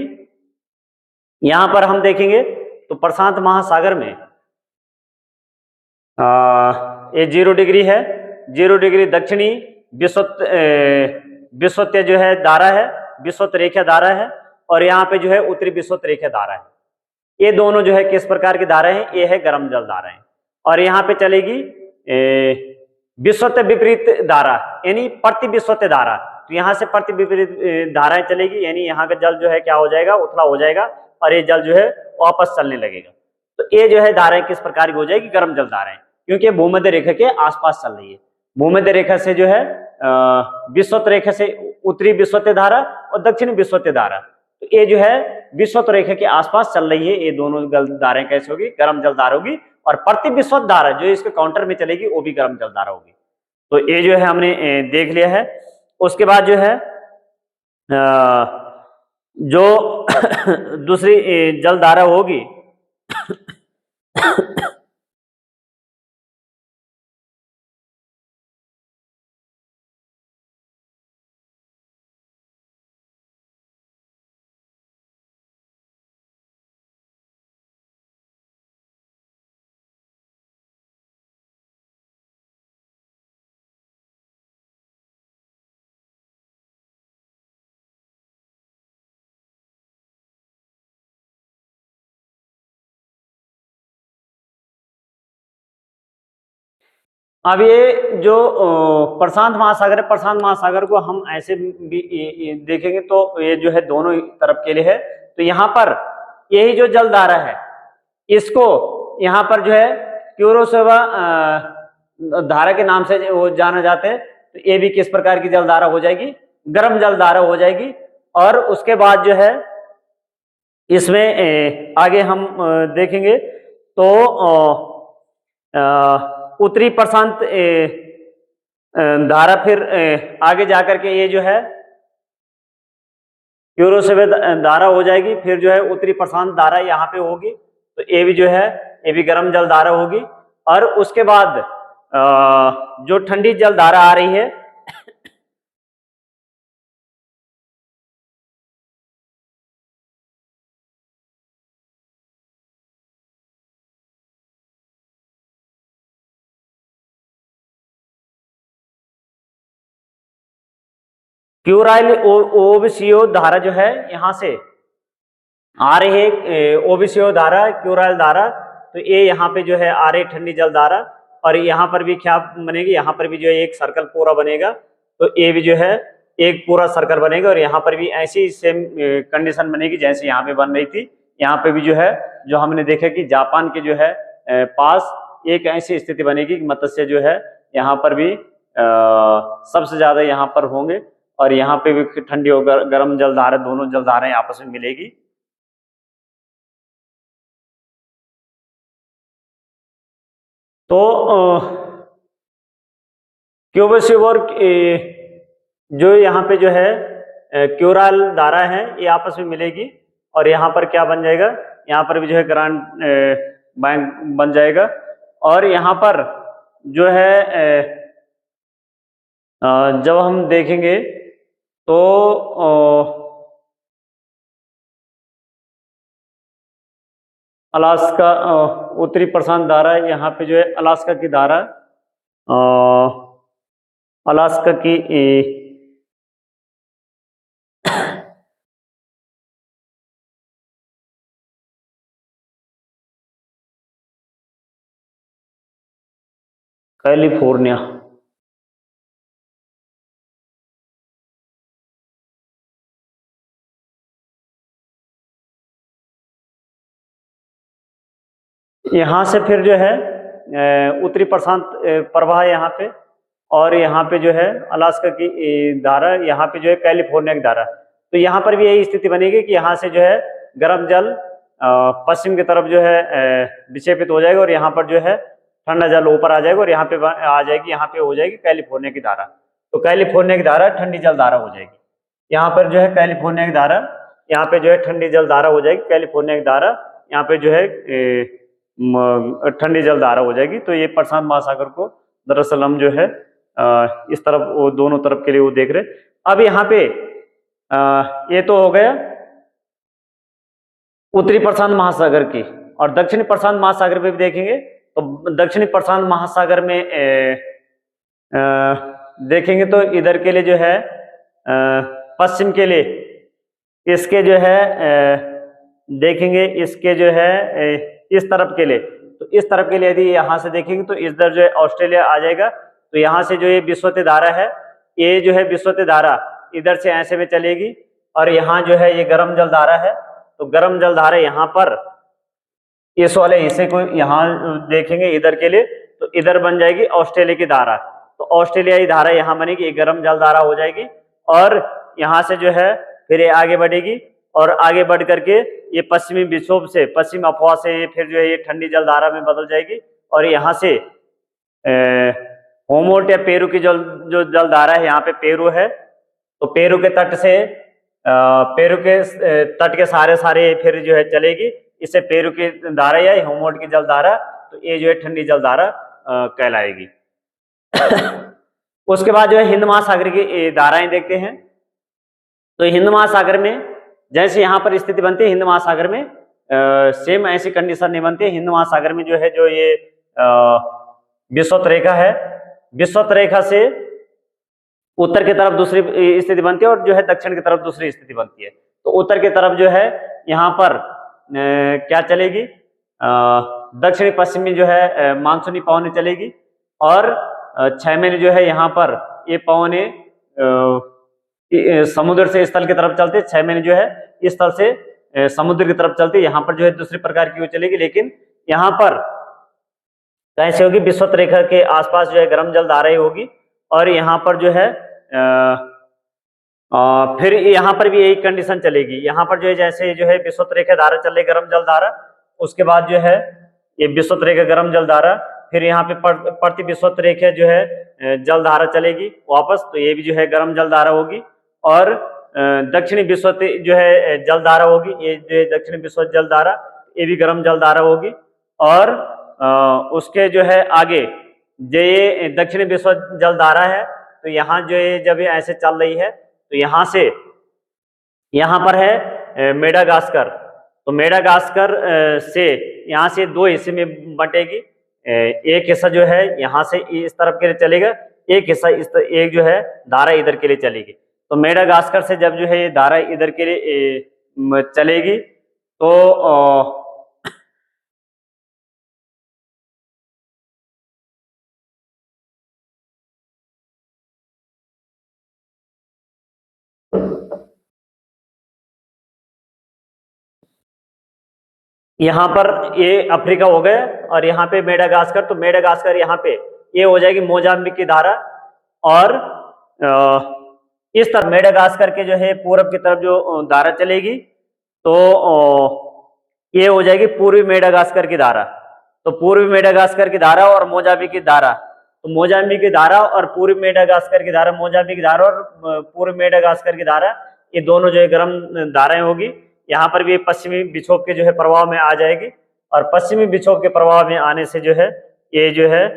यहां पर हम देखेंगे तो प्रशांत महासागर में ये 0 डिग्री है, 0 डिग्री दक्षिणी विषुवत जो है धारा है, विषुवत रेखा धारा है, और यहाँ पे जो है उत्तरी विषुवत रेखा धारा है। ये दोनों जो है किस प्रकार की धारा है, ये है गर्म जल धारा है। और यहाँ पे चलेगी विषुवत विपरीत धारा, यानी प्रति विषुवत धारा। तो यहाँ से प्रति विपरीत धाराएं चलेगी, यानी यहाँ का जल जो है क्या हो जाएगा, उथला हो जाएगा, और ये जल जो है वापस चलने लगेगा। तो ये जो है धाराएं किस प्रकार की हो जाएगी, गर्म जल धाराएं, क्योंकि भूमध्य रेखा के आसपास चल रही है। भूमध्य रेखा से जो है विषुवत रेखा से उत्तरी विषुवत धारा और दक्षिणी विषुवत धारा, तो ये जो है विषुवत रेखा के आसपास चल रही है। ये दोनों धाराएं कैसे होगी, गर्म जल धारा होगी। और प्रति विषुवत धारा जो इसके काउंटर में चलेगी वो भी गर्म जल धारा होगी। तो ये जो है हमने देख लिया है। उसके बाद जो है जो दूसरी जल धारा होगी अब ये जो प्रशांत महासागर है, प्रशांत महासागर को हम ऐसे भी देखेंगे तो ये जो है दोनों तरफ के लिए है। तो यहाँ पर यही जो जल धारा है इसको यहाँ पर जो है क्यूरोसेवा धारा के नाम से वो जाना जाते हैं। तो ये भी किस प्रकार की जल धारा हो जाएगी, गर्म जल धारा हो जाएगी। और उसके बाद जो है इसमें आगे हम देखेंगे तो उत्तरी प्रशांत धारा फिर आगे जाकर के ये जो है क्यूरोसेवा धारा हो जाएगी। फिर जो है उत्तरी प्रशांत धारा यहाँ पे होगी, तो ये भी जो है ये भी गर्म जल धारा होगी। और उसके बाद जो ठंडी जल धारा आ रही है क्यूराइल ओबिसियो धारा जो है यहाँ से आ रही है, ओबिसियो धारा, क्यूराइल धारा। तो ये यहाँ पे जो है आ रही ठंडी जल धारा। और यहाँ पर भी क्या बनेगी, यहाँ पर भी जो है एक सर्कल पूरा बनेगा। तो ये भी जो है एक पूरा सर्कल बनेगा। और यहाँ पर भी ऐसी सेम कंडीशन बनेगी जैसे यहाँ पे बन रही थी। यहाँ पे भी जो है जो हमने देखा कि जापान के जो है पास एक ऐसी स्थिति बनेगी कि मत्स्य जो है यहाँ पर भी सबसे ज्यादा यहाँ पर होंगे। और यहाँ पे भी ठंडी और गर्म जलधारा, दोनों जलधाराएं आपस में मिलेगी। तो क्यूबोसिवर जो यहाँ पे जो है क्यूराल धारा है ये आपस में मिलेगी। और यहाँ पर क्या बन जाएगा, यहाँ पर भी जो है ग्रांड बैंक बन जाएगा। और यहाँ पर जो है जब हम देखेंगे तो अलास्का उत्तरी प्रशांत धारा, यहाँ पे जो है अलास्का की धारा, अलास्का की कैलिफोर्निया, यहाँ से फिर जो है उत्तरी प्रशांत प्रवाह यहाँ पे, और यहाँ पे जो है अलास्का की धारा, यहाँ पे जो है कैलिफोर्निया की धारा। तो यहाँ पर भी यही स्थिति बनेगी कि यहाँ से जो है गर्म जल पश्चिम की तरफ जो है विक्षेपित हो जाएगा, और यहाँ पर जो है ठंडा जल ऊपर आ जाएगा, और यहाँ पे आ जाएगी, यहाँ पे हो जाएगी कैलिफोर्निया की धारा। तो कैलिफोर्निया की धारा ठंडी जल धारा हो जाएगी। यहाँ पर जो है कैलिफोर्निया की धारा, यहाँ पे जो है ठंडी जल धारा हो जाएगी, कैलिफोर्निया की धारा यहाँ पे जो है ठंडी जल धारा हो जाएगी। तो ये प्रशांत महासागर को दरअसल हम जो है इस तरफ, वो दोनों तरफ के लिए वो देख रहे। अब यहाँ पे ये तो हो गया उत्तरी प्रशांत महासागर की, और दक्षिणी प्रशांत महासागर पे भी देखेंगे। तो दक्षिणी प्रशांत महासागर में देखेंगे तो इधर के लिए जो है पश्चिम के लिए इसके जो है देखेंगे, इसके जो है इस तरफ के लिए, तो इस तरफ के लिए यदि यहाँ से देखेंगे तो इधर जो है ऑस्ट्रेलिया आ जाएगा। तो यहाँ से जो ये विषुवतीय धारा है, ये जो है विषुवतीय धारा इधर से ऐसे में चलेगी, और यहाँ जो है ये गर्म जल धारा है। तो गर्म जल धारा यहाँ पर इस वाले हिस्से को यहाँ देखेंगे इधर के लिए, तो इधर बन जाएगी ऑस्ट्रेलिया की धारा। तो ऑस्ट्रेलियाई धारा यहाँ बनेगी, ये गर्म जल धारा हो जाएगी, और यहाँ से जो है फिर ये आगे बढ़ेगी, और आगे बढ़ करके ये पश्चिमी विक्षोभ से, पश्चिम अफवाह से ये फिर जो है ये ठंडी जल धारा में बदल जाएगी, और यहाँ से होमोल्ट या पेरू की जो जल धारा है, यहाँ पे पेरू है, तो पेरू के तट से पेरू के तट के सारे फिर जो है चलेगी, इससे पेरू की धारा या होमोल्ट की जल धारा, तो ये जो है ठंडी जल धारा कहलाएगी। उसके बाद जो है हिंद महासागर की धाराएं देखते हैं। तो हिंद महासागर में जैसे यहाँ पर स्थिति बनती है, हिंद महासागर में सेम ऐसी कंडीशन नहीं बनती है। हिंद महासागर में जो है जो ये विषुवत रेखा है, विषुवत रेखा से उत्तर की तरफ दूसरी स्थिति बनती है, और जो है दक्षिण की तरफ दूसरी स्थिति बनती है। तो उत्तर की तरफ जो है यहाँ पर क्या चलेगी, दक्षिणी पश्चिमी जो है मानसूनी पवनें चलेगी, और 6 महीने जो है यहाँ पर ये पवनें समुद्र से स्थल की तरफ चलते, 6 महीने जो है इस स्थल से समुद्र की तरफ चलते, यहाँ पर जो है दूसरी प्रकार की वो चलेगी। लेकिन यहाँ पर कैसे होगी, विषुवत रेखा के आसपास जो है गर्म जल धाराएं होगी, और यहाँ पर जो है फिर यहाँ पर भी यही कंडीशन चलेगी। यहाँ पर जो है जैसे जो है विषुवत रेखा धारा चल रही गर्म जल धारा, उसके बाद जो है ये विषुवत रेखा गर्म जल धारा, फिर यहाँ पे प्रति विषुवत रेखा जो है जल धारा चलेगी वापस, तो ये भी जो है गर्म जल धारा होगी। और दक्षिणी विषुवत जो है जल धारा होगी, ये जो है दक्षिणी विषुवत जल धारा, ये भी गर्म जल धारा होगी। और उसके जो है आगे जो ये दक्षिणी विषुवत जल धारा है, तो यहाँ जो ये जब ये ऐसे चल रही है, तो यहाँ से यहाँ पर है मेडागास्कर, तो मेडागास्कर से यहाँ से 2 हिस्से में बटेगी। एक हिस्सा जो है यहाँ से इस तरफ के लिए चलेगा, एक हिस्सा एक जो है धारा इधर के लिए चलेगी। तो मेडागास्कर से जब जो है ये धारा इधर के लिए चलेगी, तो यहाँ पर ये अफ्रीका हो गया, और यहाँ पे मेडागास्कर, तो मेडागास्कर यहाँ पे ये हो जाएगी मोजाम्बिक की धारा। और इस तरफ मेडागास्कर के जो है पूर्व की तरफ जो धारा चलेगी, तो ये हो जाएगी पूर्वी मेडागास्कर की धारा। तो पूर्वी मेडागास्कर की धारा और मोजाम्बिक की धारा, तो मोजाम्बिक की धारा और पूर्वी मेडागास्कर की धारा, मोजाम्बिक की धारा और पूर्वी मेडागास्कर की धारा, ये दोनों जो है गर्म धाराएं होगी। यहाँ पर भी पश्चिमी विक्षोभ के जो है प्रभाव में आ जाएगी, और पश्चिमी विक्षोभ के प्रभाव में आने से जो है ये जो है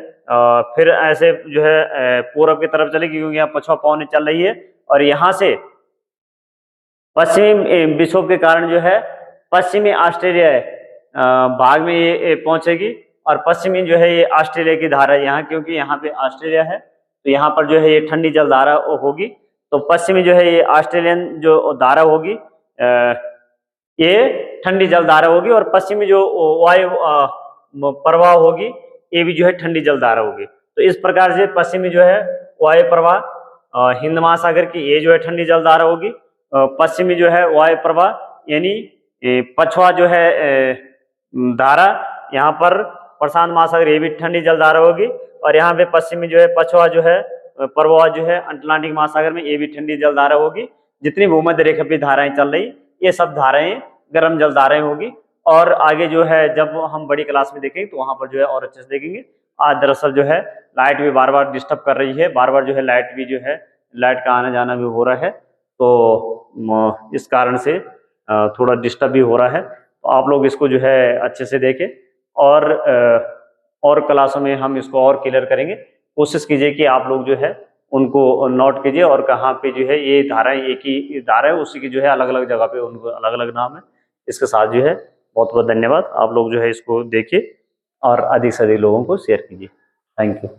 फिर ऐसे जो है पूरब की तरफ चलेगी, क्योंकि यहाँ पछुआ पवन चल रही है, और यहाँ से पश्चिमी विक्षोभ के कारण जो है पश्चिमी ऑस्ट्रेलिया भाग में ये पहुंचेगी, और पश्चिमी जो है ये ऑस्ट्रेलिया की धारा है यहाँ, क्योंकि यहाँ पे ऑस्ट्रेलिया है तो यहाँ पर जो है ये ठंडी जल धारा होगी। तो पश्चिमी जो है ये ऑस्ट्रेलियन जो धारा होगी ये ठंडी जल धारा होगी, और पश्चिमी जो वायु प्रवाह होगी ये भी जो है ठंडी जल धारा होगी। तो इस प्रकार से पश्चिमी जो है वायु प्रवाह हिंद महासागर की ये जो है ठंडी जल धारा होगी, पश्चिमी जो है वायु प्रवाह यानी पछुआ जो है धारा यहाँ पर प्रशांत महासागर ये भी ठंडी जल धारा होगी, और यहाँ पे पश्चिमी जो है पछुआ जो है प्रवाह जो है अटलांटिक महासागर में ये भी ठंडी जल धारा होगी। जितनी भूमध्य रेखा पे धाराएं चल रही ये सब धाराएं गर्म जल धाराएं होगी। और आगे जो है जब हम बड़ी क्लास में देखेंगे तो वहां पर जो है और अच्छे से देखेंगे। आज दरअसल जो है लाइट भी बार बार डिस्टर्ब कर रही है, बार बार जो है लाइट भी जो है लाइट का आना जाना भी हो रहा है, तो इस कारण से थोड़ा डिस्टर्ब भी हो रहा है। तो आप लोग इसको जो है अच्छे से देखें, और क्लासों में हम इसको और क्लियर करेंगे। कोशिश कीजिए कि आप लोग जो है उनको नोट कीजिए, और कहाँ पे जो है ये धाराएं एक ही धारा है उसी की जो है अलग अलग जगह पे उनको अलग अलग नाम है। इसके साथ जो है बहुत बहुत धन्यवाद। आप लोग जो है इसको देखिए और अधिक से अधिक लोगों को शेयर कीजिए। Thank you.